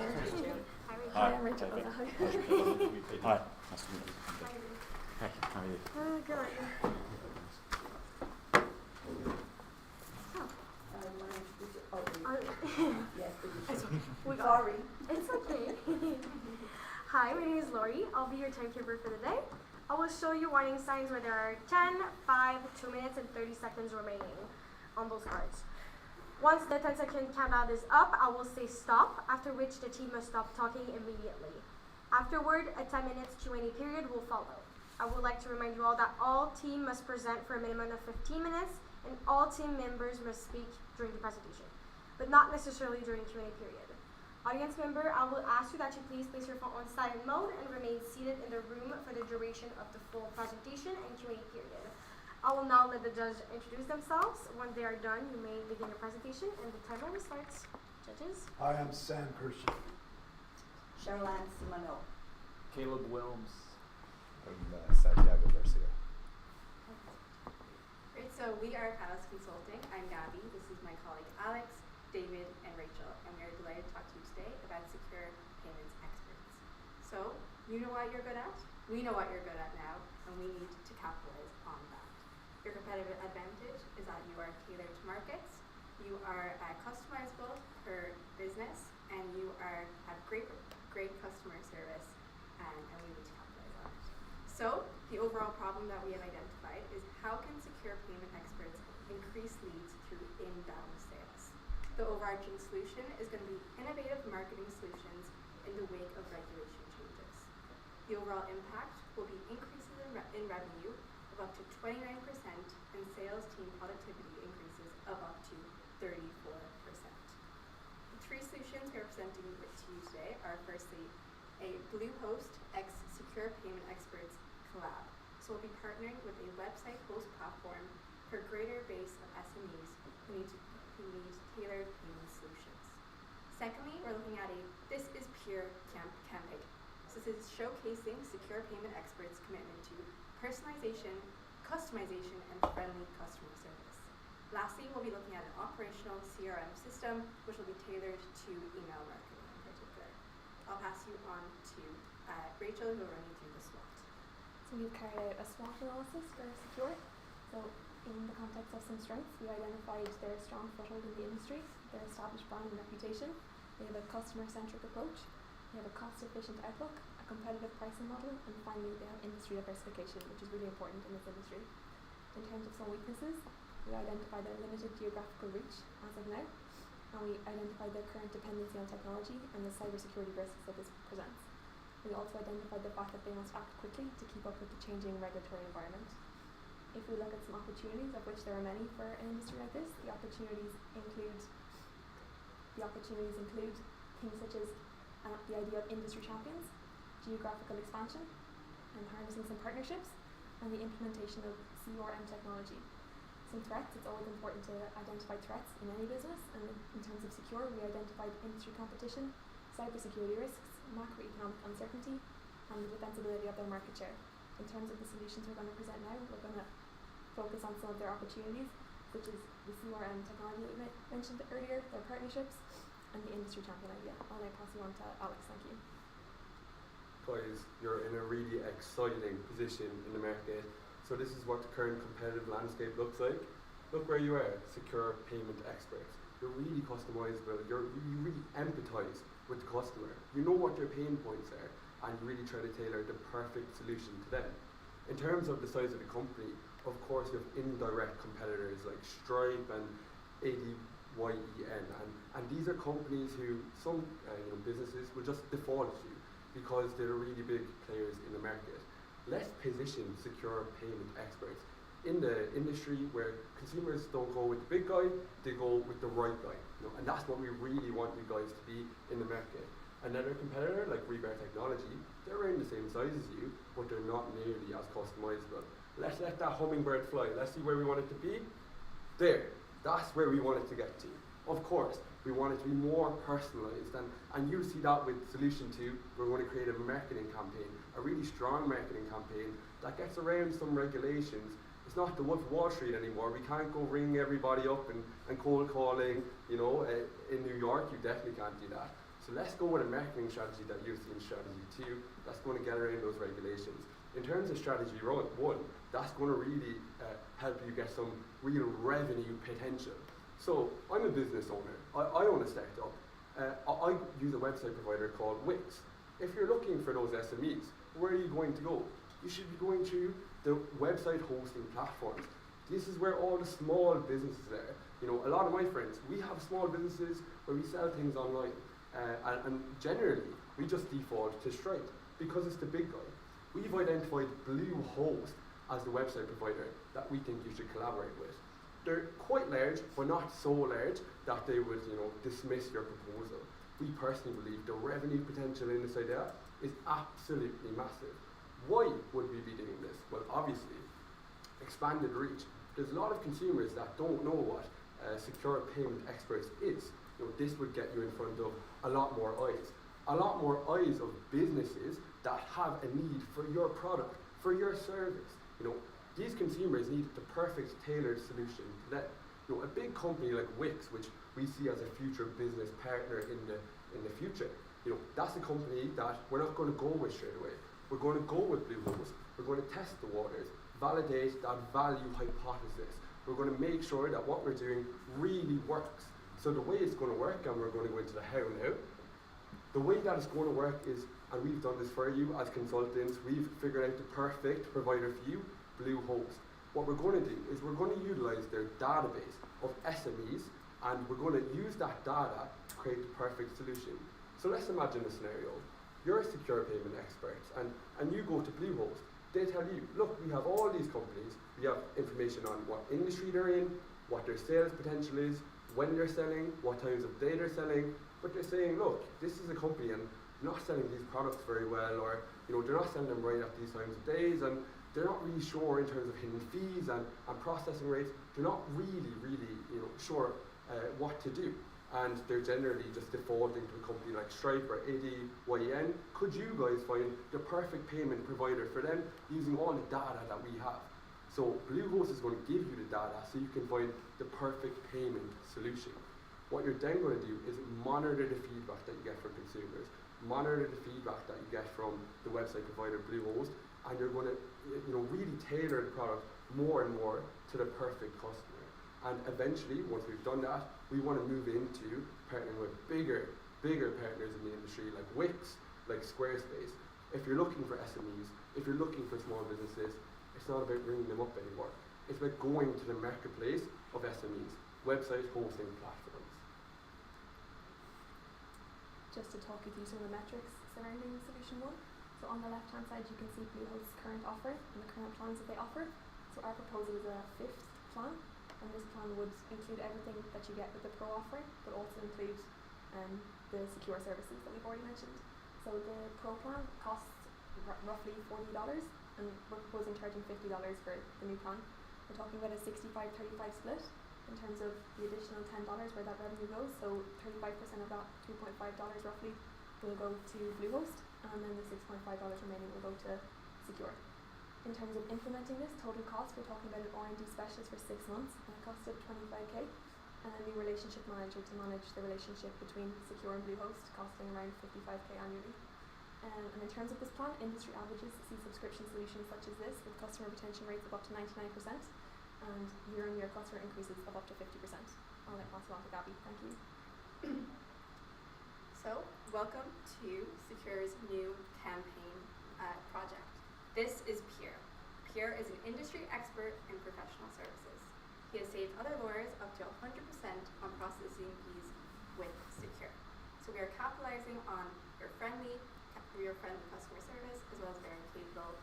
Hi. I'm Rachel. Hi. Nice to meet you. Hi. How are you? Good. You want to introduce your, oh, yes, It's okay. We got sorry. It's okay. Hi, my name is Lori. I'll be your timekeeper for the day. I will show you warning signs where there are 10, 5, 2 minutes, and 30 seconds remaining on those cards. Once the 10-second countdown is up, I will say stop, after which the team must stop talking immediately. Afterward, a 10 minutes Q&A period will follow. I would like to remind you all that all team must present for a minimum of 15 minutes, and all team members must speak during the presentation, but not necessarily during Q&A period. Audience member, I will ask you that you please place your phone on silent mode and remain seated in the room for the duration of the full presentation and Q&A period. I will now let the judge introduce themselves. When they are done, you may begin your presentation and the timer will start. Judges? Hi, I'm Sam Kershey. Cheryl Ann Simano. Caleb Wilms. I'm Santiago Garcia. Great, so we are Palace Consulting. I'm Gabby. This is my colleague Alex, David, and Rachel, and we are delighted to talk to you today about secure payments experts. So, you know what you're good at, we know what you're good at now, and we need to capitalize on that. Your competitive advantage is that you are tailored to markets, you are customizable per business, and you have great customer service, and we need to capitalize on it. So, the overall problem that we have identified is how can secure payment experts increase leads through inbound sales? The overarching solution is going to be innovative marketing solutions in the wake of regulation changes. The overall impact will be increases in revenue of up to 29% and sales team productivity increases of up to 34%. The three solutions we are presenting to you today are firstly a Bluehost X Secure Payment Experts collab. So we'll be partnering with a website host platform for a greater base of SMEs who need tailored payment solutions. Secondly, we're looking at a This is Pure campaign. So this is showcasing secure payment experts' commitment to personalization, customization, and friendly customer service. Lastly, we'll be looking at an operational CRM system which will be tailored to email marketing in particular. I'll pass you on to Rachel, who will run you through the SWOT. So we've carried out a SWOT analysis for Secure. So in the context of some strengths, we identified their strong foothold in the industry, their established brand and reputation. They have a customer-centric approach. They have a cost-efficient outlook, a competitive pricing model, and finally they have industry diversification, which is really important in this industry. In terms of some weaknesses, we identified their limited geographical reach as of now, and we identified their current dependency on technology and the cybersecurity risks that this presents. We also identified the fact that they must act quickly to keep up with the changing regulatory environment. If we look at some opportunities, of which there are many for an industry like this, the opportunities include things such as the idea of industry champions, geographical expansion, and harnessing some partnerships, and the implementation of CRM technology. Some threats, it's always important to identify threats in any business, and in terms of Secure, we identified industry competition, cybersecurity risks, macroeconomic uncertainty, and the defensibility of their market share. In terms of the solutions we're going to present now, we're going to focus on some of their opportunities, such as the CRM technology that we mentioned earlier, their partnerships, and the industry champion idea. I'll now pass you on to Alex, thank you. Guys, you're in a really exciting position in the market. So this is what the current competitive landscape looks like. Look where you are, secure payment experts. You're really customizable, you really empathize with the customer. You know what their pain points are, and you really try to tailor the perfect solution to them. In terms of the size of the company, of course you have indirect competitors like Stripe and ADYEN, and these are companies who some businesses will just default to because they're really big players in the market. Let's position secure payment experts in the industry where consumers don't go with the big guy, they go with the right guy. And that's what we really want you guys to be in the market. Another competitor like Rebar Technology, they're around the same size as you, but they're not nearly as customizable. Let's let that hummingbird fly. Let's see where we want it to be. There, that's where we want it to get to. Of course, we want it to be more personalized, and you'll see that with Solution 2. We're going to create a marketing campaign, a really strong marketing campaign that gets around some regulations. It's not the Wolf of Wall Street anymore. We can't go ring everybody up and cold calling, you know, in New York. You definitely can't do that. So let's go with a marketing strategy that you've seen strategy 2. That's going to get around those regulations. In terms of strategy 1, that's going to really help you get some real revenue potential. So I'm a business owner. I own a startup. I use a website provider called Wix. If you're looking for those SMEs, where are you going to go? You should be going to the website hosting platforms. This is where all the small businesses are. You know, a lot of my friends, we have small businesses where we sell things online. And generally, we just default to Stripe because it's the big guy. We've identified Bluehost as the website provider that we think you should collaborate with. They're quite large, but not so large that they would, you know, dismiss your proposal. We personally believe the revenue potential in this idea is absolutely massive. Why would we be doing this? Well, obviously, expanded reach. There's a lot of consumers that don't know what secure payment experts is. You know, this would get you in front of a lot more eyes. A lot more eyes of businesses that have a need for your product, for your service. You know, these consumers need the perfect tailored solution to them. You know, a big company like Wix, which we see as a future business partner in the future, you know, that's a company that we're not going to go with straight away. We're going to go with Bluehost. We're going to test the waters, validate that value hypothesis. We're going to make sure that what we're doing really works. So the way it's going to work, and we're going to go into the how now, the way that it's going to work is, and we've done this for you as consultants, we've figured out the perfect provider for you, Bluehost. What we're going to do is we're going to utilize their database of SMEs, and we're going to use that data to create the perfect solution. So let's imagine a scenario. You're a secure payment expert, and you go to Bluehost. They tell you, look, we have all these companies, we have information on what industry they're in, what their sales potential is, when they're selling, what times of day they're selling, but they're saying, look, this is a company and they're not selling these products very well, or you know, they're not selling them right at these times of days, and they're not really sure in terms of hidden fees and processing rates. They're not really, you know, sure what to do. And they're generally just defaulting to a company like Stripe or ADYN. Could you guys find the perfect payment provider for them using all the data that we have? So Bluehost is going to give you the data so you can find the perfect payment solution. What you're then going to do is monitor the feedback that you get from consumers, monitor the feedback that you get from the website provider Bluehost, and you're going to, you know, really tailor the product more and more to the perfect customer. And eventually, once we've done that, we want to move into partnering with bigger partners in the industry like Wix, like Squarespace. If you're looking for SMEs, if you're looking for small businesses, it's not about ringing them up anymore. It's about going to the marketplace of SMEs, website hosting platforms. Just to talk you through some of the metrics surrounding solution 1. So on the left-hand side, you can see Bluehost's current offer and the current plans that they offer. So our proposal is a 5th plan, and this plan would include everything that you get with the Pro offering, but also include the secure services that we've already mentioned. So the Pro plan costs roughly $40, and we're proposing charging $50 for the new plan. We're talking about a 65-35 split in terms of the additional $10 where that revenue goes. So 35% of that, $2.5 roughly, will go to Bluehost, and then the $6.5 remaining will go to Secure. In terms of implementing this, total cost, we're talking about an R&D specialist for 6 months, and it cost of $25K, and a new relationship manager to manage the relationship between Secure and Bluehost, costing around $55K annually. And in terms of this plan, industry averages see subscription solutions such as this with customer retention rates of up to 99% and year-on-year customer increases of up to 50%. I'll let pass it on to Gabby. Thank you. So, welcome to Secure's new campaign project. This is Pierre. Pierre is an industry expert in professional services. He has saved other lawyers up to 100% on processing fees with Secure. So we are capitalizing on your friendly customer service, as well as very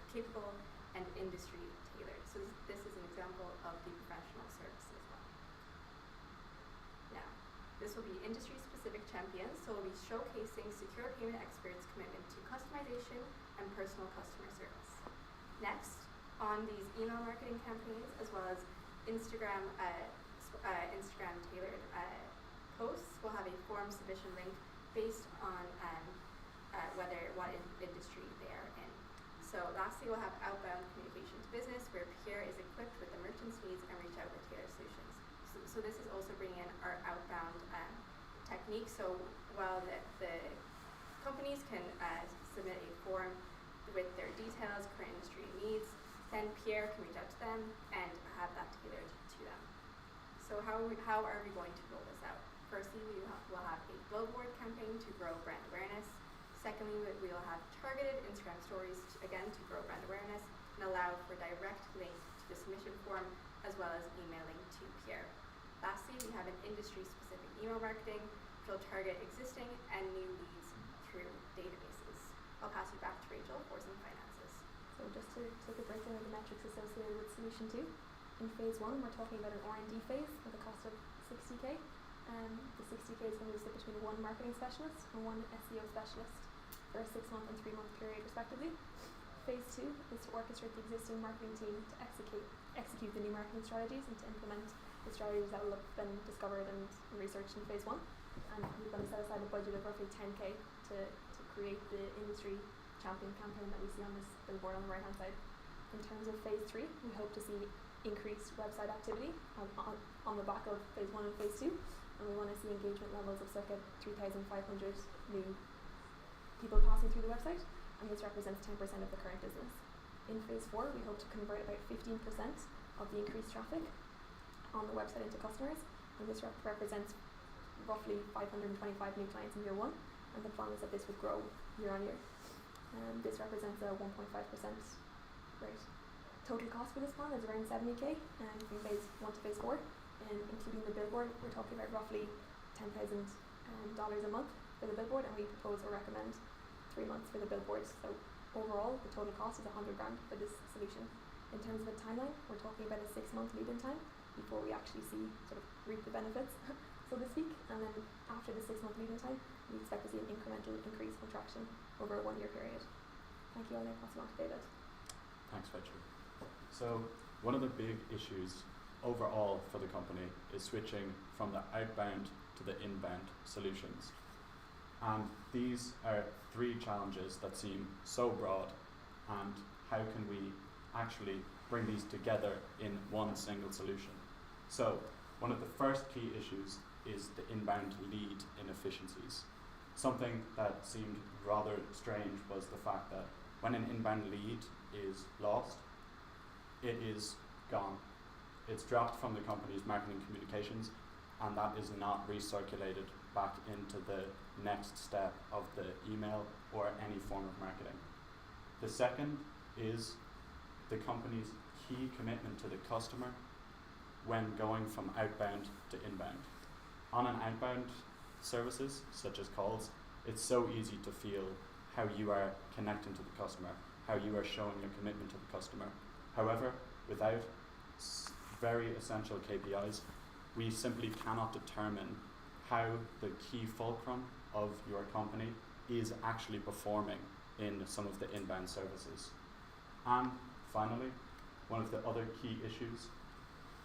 capable and industry tailored. So this is an example of the professional service as well. Now, this will be industry-specific champions, so we'll be showcasing Secure Payment Experts' commitment to customization and personal customer service. Next, on these email marketing campaigns, as well as Instagram tailored posts, we'll have a form submission link based on what industry they are in. So lastly, we'll have outbound communication to business, where Pure is equipped with the merchant's needs and reach out with tailored solutions. So this is also bringing in our outbound technique. So while the companies can submit a form with their details, current industry needs, then Pierre can reach out to them and have that tailored to them. So how are we going to roll this out? Firstly, we'll have a billboard campaign to grow brand awareness. Secondly, we will have targeted Instagram stories, again, to grow brand awareness and allow for direct link to the submission form, as well as emailing to Pierre. Lastly, we have an industry-specific email marketing, which will target existing and new leads through databases. I'll pass you back to Rachel for some finances. So just to take a breakdown of the metrics associated with Solution 2, in Phase 1 we're talking about an R&D phase with a cost of 60k. The 60k is going to be split between one marketing specialist and one SEO specialist for a 6-month and 3-month period respectively. Phase 2 is to orchestrate the existing marketing team to execute the new marketing strategies and to implement the strategies that will have been discovered and researched in Phase 1. And we're going to set aside a budget of roughly 10k to create the industry champion campaign that we see on this billboard on the right hand side. In terms of Phase 3, we hope to see increased website activity on the back of Phase 1 and Phase 2, and we want to see engagement levels of circa 3,500 new people passing through the website, and this represents 10% of the current business. In Phase 4, we hope to convert about 15% of the increased traffic on the website into customers, and this represents roughly 525 new clients in year 1, and the plan is that this would grow year on year. This represents a 1.5% rate. Total cost for this plan is around 70k from Phase 1 to Phase 4, and including the billboard, we're talking about roughly $10,000 a month for the billboard, and we propose or recommend 3 months for the billboard. So overall, the total cost is $100,000 for this solution. In terms of the timeline, we're talking about a 6-month lead-in time before we actually reap the benefits, so to speak. And then after the 6-month lead-in time, we expect to see an incremental increase in traction over a 1-year period. Thank you. I'll now pass it on to David. Thanks, Rachel. So one of the big issues overall for the company is switching from the outbound to the inbound solutions. And these are 3 challenges that seem so broad, and how can we actually bring these together in one single solution? So one of the first key issues is the inbound lead inefficiencies. Something that seemed rather strange was the fact that when an inbound lead is lost, it is gone. It's dropped from the company's marketing communications, and that is not recirculated back into the next step of the email or any form of marketing. The second is the company's key commitment to the customer when going from outbound to inbound. On an outbound services, such as calls, it's so easy to feel how you are connecting to the customer, how you are showing your commitment to the customer. However, without very essential KPIs, we simply cannot determine how the key fulcrum of your company is actually performing in some of the inbound services. And finally, one of the other key issues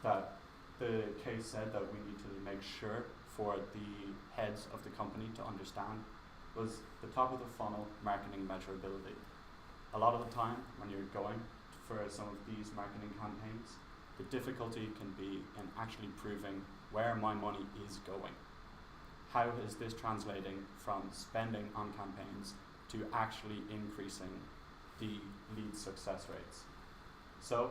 that the case said that we need to make sure for the heads of the company to understand was the top of the funnel marketing measurability. A lot of the time when you're going for some of these marketing campaigns, the difficulty can be in actually proving where my money is going. How is this translating from spending on campaigns to actually increasing the lead success rates? So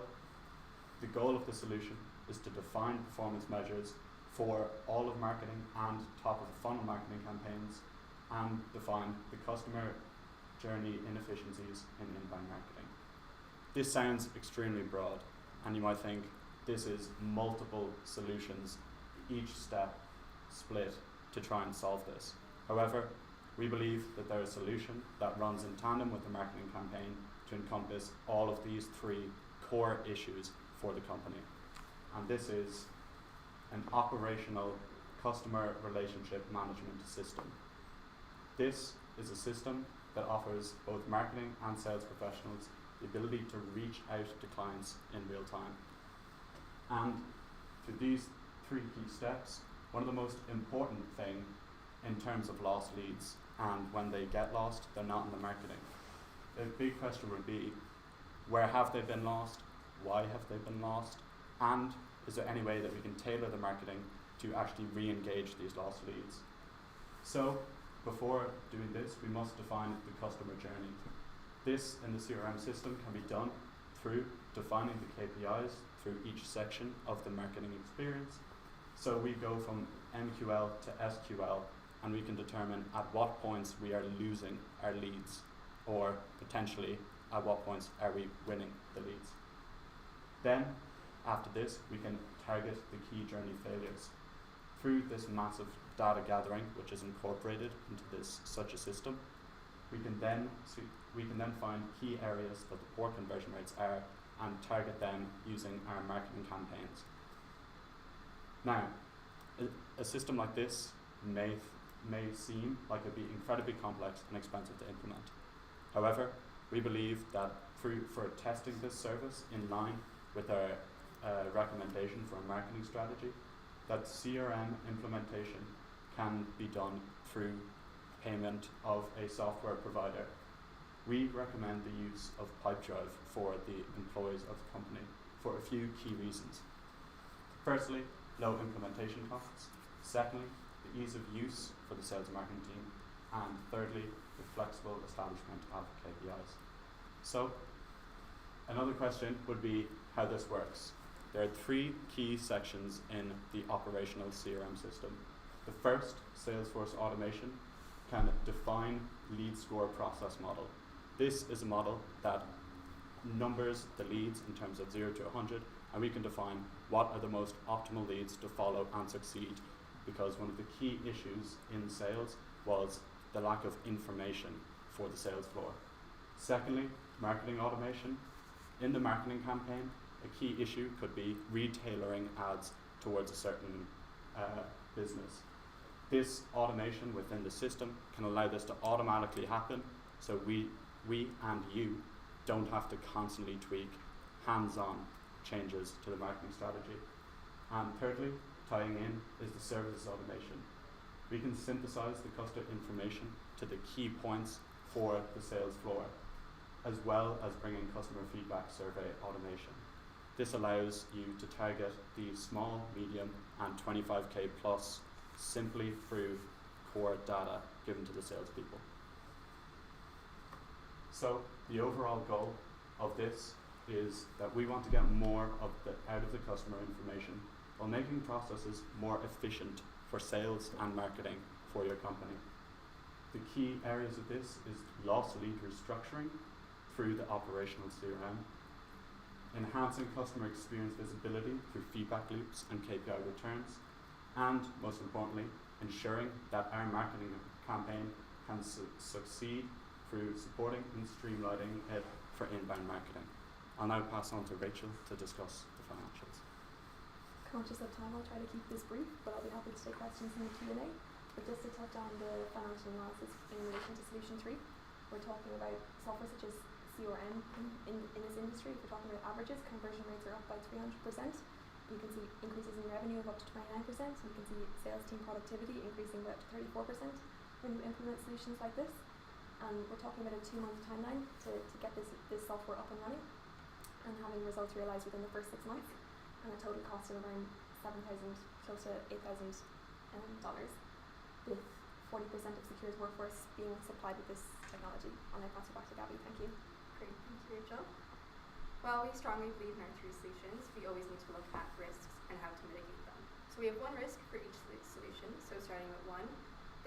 the goal of the solution is to define performance measures for all of marketing and top of the funnel marketing campaigns, and define the customer journey inefficiencies in inbound marketing. This sounds extremely broad, and you might think this is multiple solutions, each step split to try and solve this. However, we believe that there is a solution that runs in tandem with the marketing campaign to encompass all of these 3 core issues for the company. And this is an operational customer relationship management system. This is a system that offers both marketing and sales professionals the ability to reach out to clients in real time. And through these 3 key steps, one of the most important thing in terms of lost leads, and when they get lost, they're not in the marketing, a big question would be, where have they been lost? Why have they been lost? And is there any way that we can tailor the marketing to actually re-engage these lost leads? So, before doing this, we must define the customer journey. This in the CRM system can be done through defining the KPIs through each section of the marketing experience. So we go from MQL to SQL, and we can determine at what points we are losing our leads, or potentially at what points are we winning the leads. Then, after this, we can target the key journey failures. Through this massive data gathering, which is incorporated into such a system, we can then find key areas that the poor conversion rates are and target them using our marketing campaigns. Now, a system like this may seem like it'd be incredibly complex and expensive to implement. However, we believe that for testing this service in line with our recommendation for a marketing strategy, that CRM implementation can be done through payment of a software provider. We recommend the use of Pipedrive for the employees of the company for a few key reasons. Firstly, low implementation costs. Secondly, the ease of use for the sales and marketing team. And thirdly, the flexible establishment of KPIs. So, another question would be how this works. There are three key sections in the operational CRM system. The first, Salesforce automation, can define lead score process model. This is a model that numbers the leads in terms of 0 to 100, and we can define what are the most optimal leads to follow and succeed, because one of the key issues in sales was the lack of information for the sales floor. Secondly, marketing automation. In the marketing campaign, a key issue could be retailoring ads towards a certain business. This automation within the system can allow this to automatically happen, so we and you don't have to constantly tweak hands-on changes to the marketing strategy. And thirdly, tying in is the services automation. We can synthesize the customer information to the key points for the sales floor, as well as bringing customer feedback survey automation. This allows you to target the small, medium, and 25K plus simply through core data given to the salespeople. So the overall goal of this is that we want to get more out of the customer information while making processes more efficient for sales and marketing for your company. The key areas of this is loss lead restructuring through the operational CRM, enhancing customer experience visibility through feedback loops and KPI returns, and most importantly, ensuring that our marketing campaign can succeed through supporting and streamlining it for inbound marketing. I'll now pass on to Rachel to discuss the financials. Conscious of time, I'll try to keep this brief, but I'll be happy to take questions in the Q&A. But just to touch on the financial analysis in relation to Solution 3, we're talking about software such as CRM in this industry. If we're talking about averages, conversion rates are up by 300%. You can see increases in revenue of up to 29%. You can see sales team productivity increasing by up to 34% when you implement solutions like this. And we're talking about a 2-month timeline to get this software up and running and having results realized within the first 6 months, and a total cost of around $7,000, close to $8,000, with 40% of Secure's workforce being supplied with this technology. I'll now pass it back to Gabby. Thank you. Great, thank you, Rachel. While we strongly believe in our three solutions, we always need to look at risks and how to mitigate them. So we have one risk for each solution. So starting with one,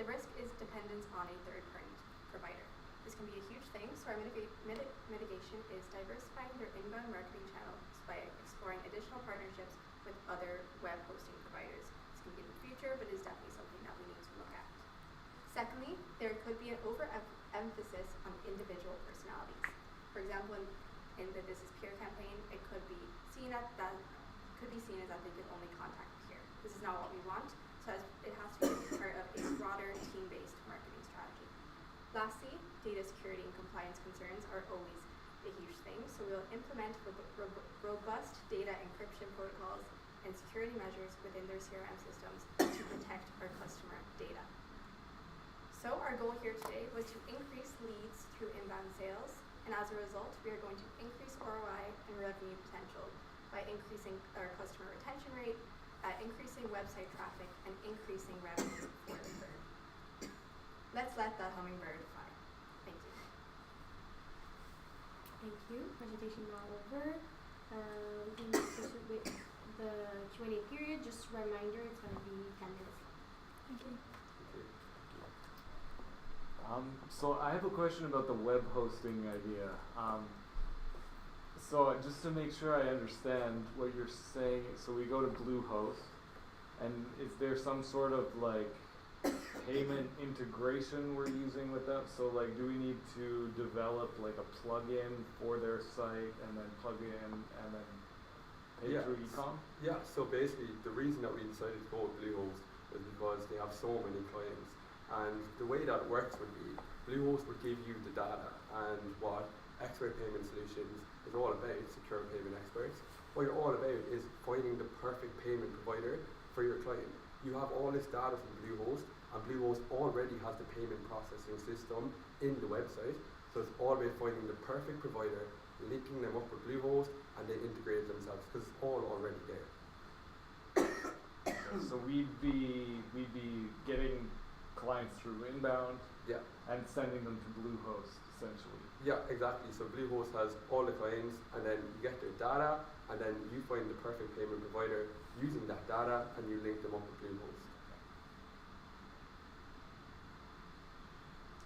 the risk is dependence on a third-party provider. This can be a huge thing, so our mitigation is diversifying their inbound marketing channels by exploring additional partnerships with other web hosting providers. This can be in the future, but is definitely something that we need to look at. Secondly, there could be an overemphasis on individual personalities. For example, in the This Is Peer campaign, it could be seen as that they could only contact peer. This is not what we want, so it has to be part of a broader team-based marketing strategy. Lastly, data security and compliance concerns are always a huge thing, so we'll implement robust data encryption protocols and security measures within their CRM systems to protect our customer data. So our goal here today was to increase leads through inbound sales, And as a result, we are going to increase ROI and revenue potential by increasing our customer retention rate, increasing website traffic, and increasing revenue for the firm. Let's let the hummingbird fly. Thank you. Thank you. Presentation now over. We can proceed with the Q&A period. Just a reminder, it's going to be 10 minutes long. Thank you. So I have a question about the web hosting idea. So just to make sure I understand what you're saying, so we go to Bluehost, and is there some sort of like payment integration we're using with them? So like, do we need to develop like a plugin for their site and then plug in and then pay through e-com? Yeah, so basically the reason that we decided to go with Bluehost was because they have so many clients. And the way that it works would be, Bluehost would give you the data, and what X-Ray Payment Solutions is all about, secure payment experts, what you're all about is finding the perfect payment provider for your client. You have all this data from Bluehost, and Bluehost already has the payment processing system in the website, so it's all about finding the perfect provider, linking them up with Bluehost, and they integrate themselves, because it's all already there. So we'd be getting clients through inbound, and sending them to Bluehost essentially. Yeah, exactly. So Bluehost has all the clients, and then you get their data, and then you find the perfect payment provider using that data, and you link them up with Bluehost.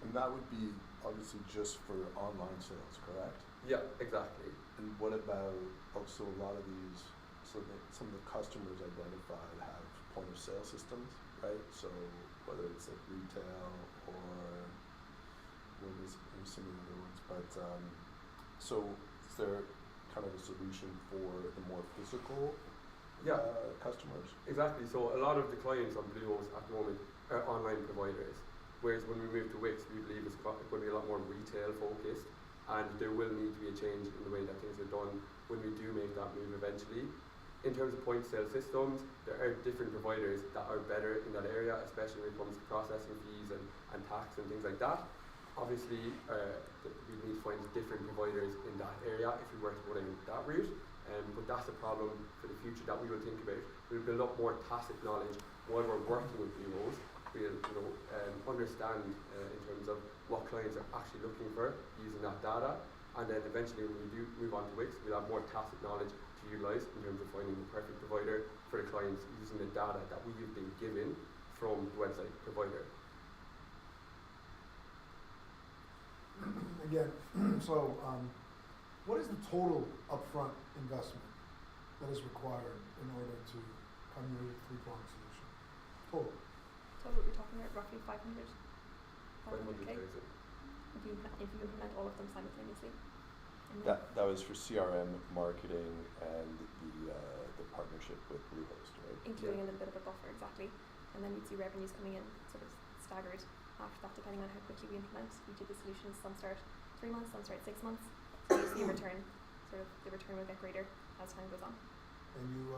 And that would be obviously just for online sales, correct? Yeah, exactly. And what about also a lot of these, so that some of the customers identified have point of sale systems, right? So whether it's like retail or what is, I'm assuming other ones, but so is there kind of a solution for the more physical customers? Exactly. So a lot of the clients on Bluehost at the moment are online providers, whereas when we move to Wix, we believe it's going to be a lot more retail focused, and there will need to be a change in the way that things are done when we do make that move eventually. In terms of point of sale systems, there are different providers that are better in that area, especially when it comes to processing fees and tax and things like that. Obviously, we need to find different providers in that area if we were to go down that route. But that's a problem for the future that we will think about. We'll build up more tacit knowledge while we're working with Bluehost. We'll understand in terms of what clients are actually looking for using that data. And then eventually when we do move on to Wix, we'll have more tacit knowledge to utilise in terms of finding the perfect provider for the clients using the data that we have been given from the website provider. Again, so what is the total upfront investment that is required in order to come with a three-pronged solution? Total. Total, you're talking about roughly 500K. 500,000. If you implement all of them simultaneously. That was for CRM, marketing, and the partnership with Bluehost, right? Including a little bit of a buffer, exactly. And then you'd see revenues coming in sort of staggered after that, depending on how quickly we implement each of the solutions. Some start 3 months, some start 6 months. So you see a return, sort of the return will get greater as time goes on. And you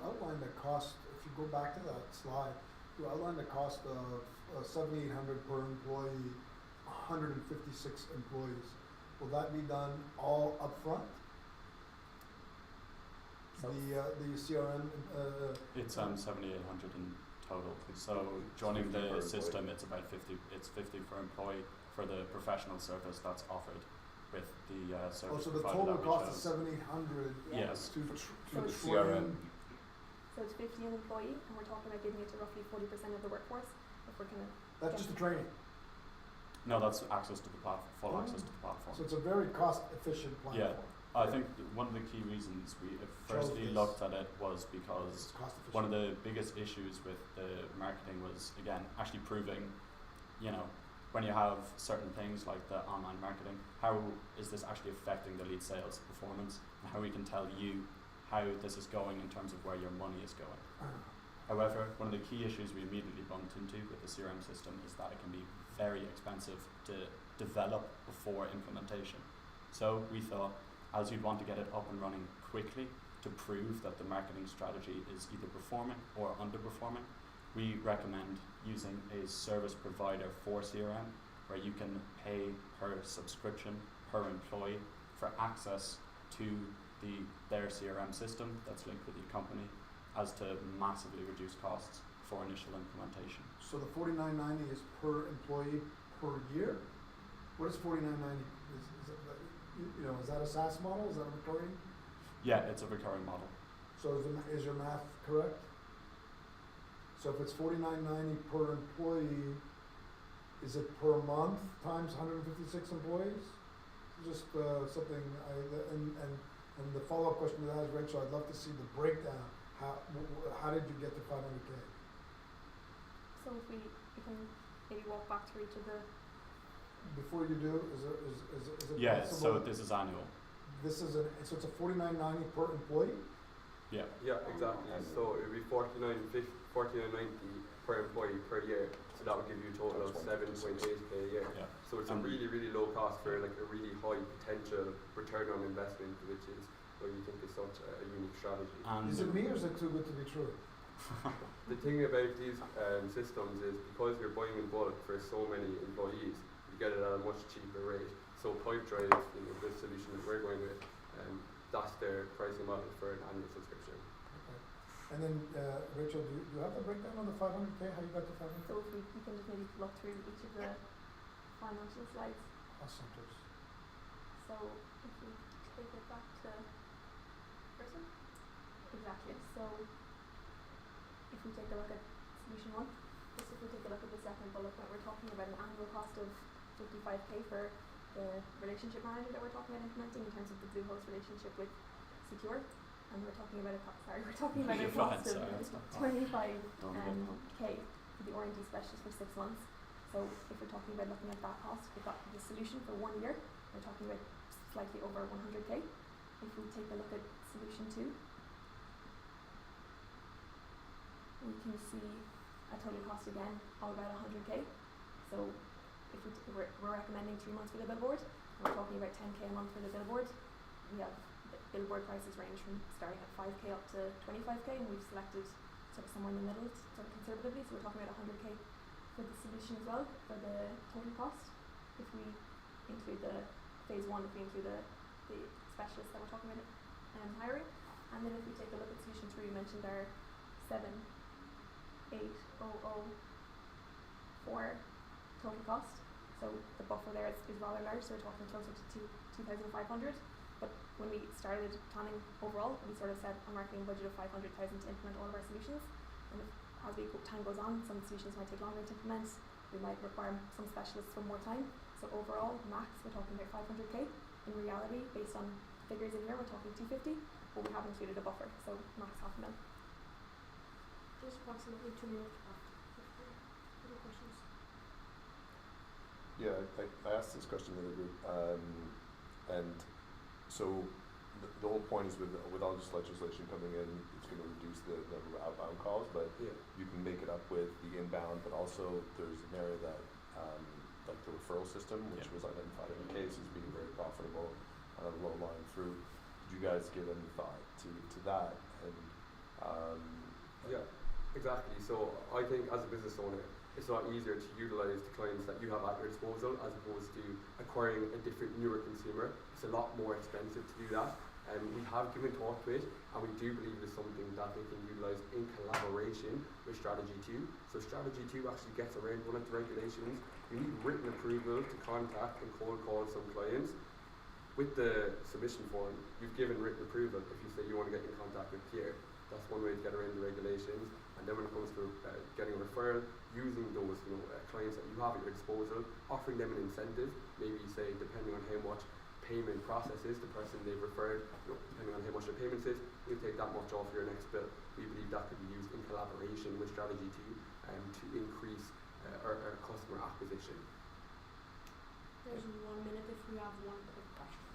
outlined the cost, if you go back to that slide, you outlined the cost of $7,800 per employee, 156 employees. Will that be done all upfront? So The CRM. it's 7,800 in total. So joining the system, it's about 50. It's 50 for employee. For the professional service that's offered with the service so the provider total that we cost chose. is 7,800. Yes. To CRM. So it's 50 an employee, and we're talking about giving it to roughly 40% of the workforce. If we're gonna. That's just the training. No, that's access to the full access to the platform. So it's a very cost-efficient platform. Yeah, I think one of the key reasons we firstly looked at it was because one of the biggest issues with the marketing was, again, actually proving, when you have certain things like the online marketing, how is this actually affecting the lead sales performance, and how we can tell you how this is going in terms of where your money is going. However, one of the key issues we immediately bumped into with the CRM system is that it can be very expensive to develop before implementation. So we thought, as you'd want to get it up and running quickly to prove that the marketing strategy is either performing or underperforming, we recommend using a service provider for CRM where you can pay per subscription per employee for access to their CRM system that's linked with your company, as to massively reduce costs for initial implementation. So the $49.90 is per employee per year? What is $49.90? Is it, is that a SaaS model? Is that a recurring? Yeah, it's a recurring model. So is your math correct? So if it's $49.90 per employee, is it per month times 156 employees? Just something. And the follow-up question to that is, Rachel, I'd love to see the breakdown. How did you get to 500K? So if we can maybe walk back through to the. Before you do, is it Yeah, possible? so this is annual. So it's a $49.90 per employee. Yeah. Yeah, exactly. So it would be $49.90 per employee per year. So that would give you a total of 7.8K a year. Yeah. So it's a really, really low cost for like a really high potential return on investment, which is what you think is such a unique strategy. Is it me or is it too good to be true? The thing about these systems is because you're buying in bulk for so many employees, you get it at a much cheaper rate. So Pipedrive, the solution that we're going with, that's their pricing model for an annual subscription. Okay. And then, Rachel, do you have the breakdown on the 500K? How you got to 500K? So if we can just maybe look through each of the financial slides. Awesome. So if we take it back to person. Exactly. So if we take a look at solution one, just if we take a look at the second bullet point, we're talking about an annual cost of 55K for the relationship manager that we're talking about implementing in terms of the Bluehost relationship with Secure, and we're talking about a cost of 25K for the R&D specialist for 6 months. So if we're talking about looking at that cost, we've got the solution for 1 year, we're talking about slightly over 100K. If we take a look at solution 2, we can see a total cost again of about 100K. So if we're recommending 3 months for the billboard, we're talking about 10K a month for the billboard. We have the billboard prices range from starting at 5K up to 25K, and we've selected sort of somewhere in the middle, sort of conservatively. So we're talking about 100K for the solution as well for the total cost. If we include the phase 1, if we include the specialists that we're talking about hiring, and then if we take a look at solution 3, we mentioned our 7,800 for total cost. So the buffer there is rather large, so we're talking closer to 2,500. But when we started planning overall, we sort of set a marketing budget of 500,000 to implement all of our solutions. And as time goes on, some solutions might take longer to implement. We might require some specialists for more time. So overall, max, we're talking about 500K. In reality, based on figures in here, we're talking 250, but we have included a buffer, so max $500,000. Just approximately 2 minutes left. Any questions? Yeah, I asked this question in the group, and so the whole point is with all this legislation coming in, it's going to reduce the number of outbound calls, but you can make it up with the inbound, but also there's an area that, like the referral system, which was identified in the case as being very profitable on a low lying fruit. Did you guys give any thought to that? And yeah, exactly. So I think as a business owner, it's a lot easier to utilize the clients that you have at your disposal as opposed to acquiring a different, newer consumer. It's a lot more expensive to do that. And we have given thought to it, and we do believe it's something that they can utilize in collaboration with Strategy 2. So Strategy 2 actually gets around one of the regulations. You need written approval to contact and cold call some clients. With the submission form, you've given written approval if you say you want to get in contact with Pierre. That's one way to get around the regulations. And then when it comes to getting a referral, using those clients that you have at your disposal, offering them an incentive, maybe say depending on how much payment processes the person they've referred, depending on how much their payments is, we'll take that much off your next bill. We believe that could be used in collaboration with Strategy 2 to increase our customer acquisition. There's 1 minute if we have one quick question.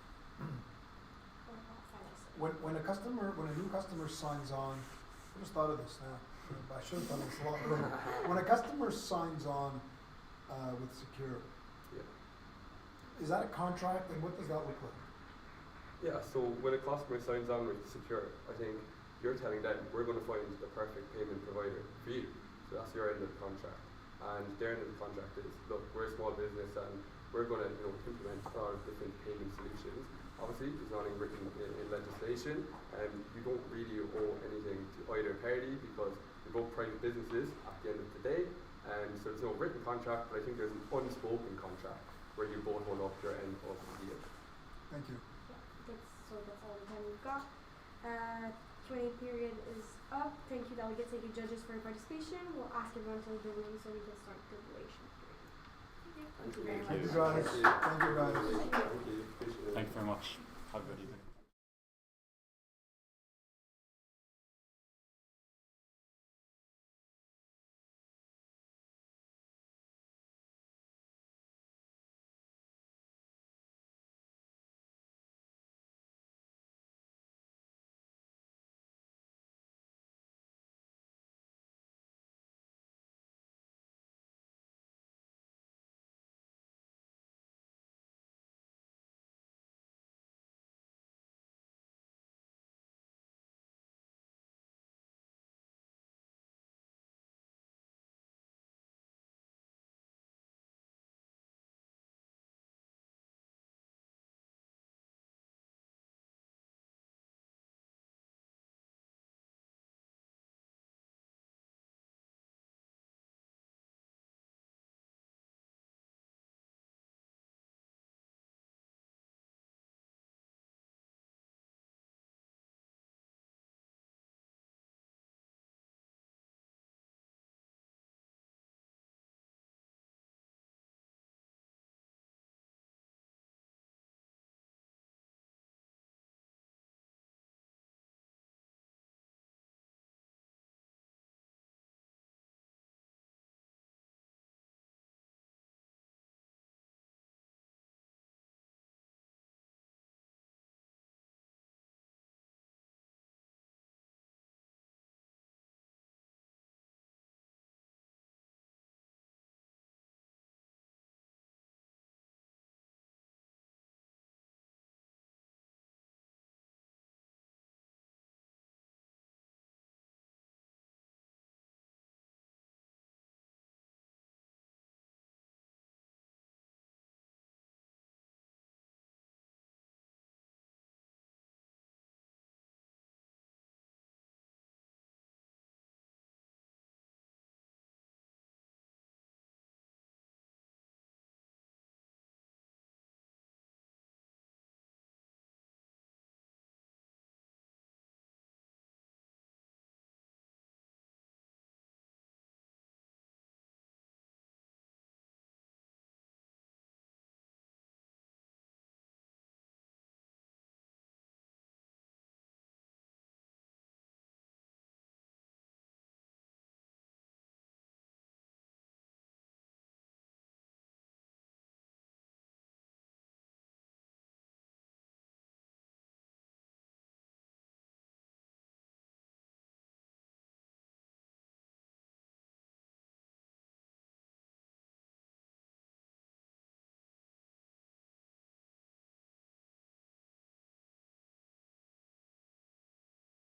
When a new customer signs on, I just thought of this now. I should have done this a lot earlier. When a customer signs on with Secure, is that a contract, and what does that look like? Yeah, so when a customer signs on with Secure, I think you're telling them we're going to find the perfect payment provider for you. So that's your end of the contract. And their end of the contract is, look, we're a small business and we're going to implement our different payment solutions. Obviously, there's nothing written in legislation, and you don't really owe anything to either party because they're both private businesses at the end of the day, and so there's no written contract, but I think there's an unspoken contract where you both hold up your end of the deal. Thank you. That's all the time we've got. Q&A period is up. Thank you, delegates. Thank you, judges, for your participation. We'll ask everyone to leave the room so we can start the deliberation period. Thank you, guys. Thank you, guys. Thank you very much. Have a good evening.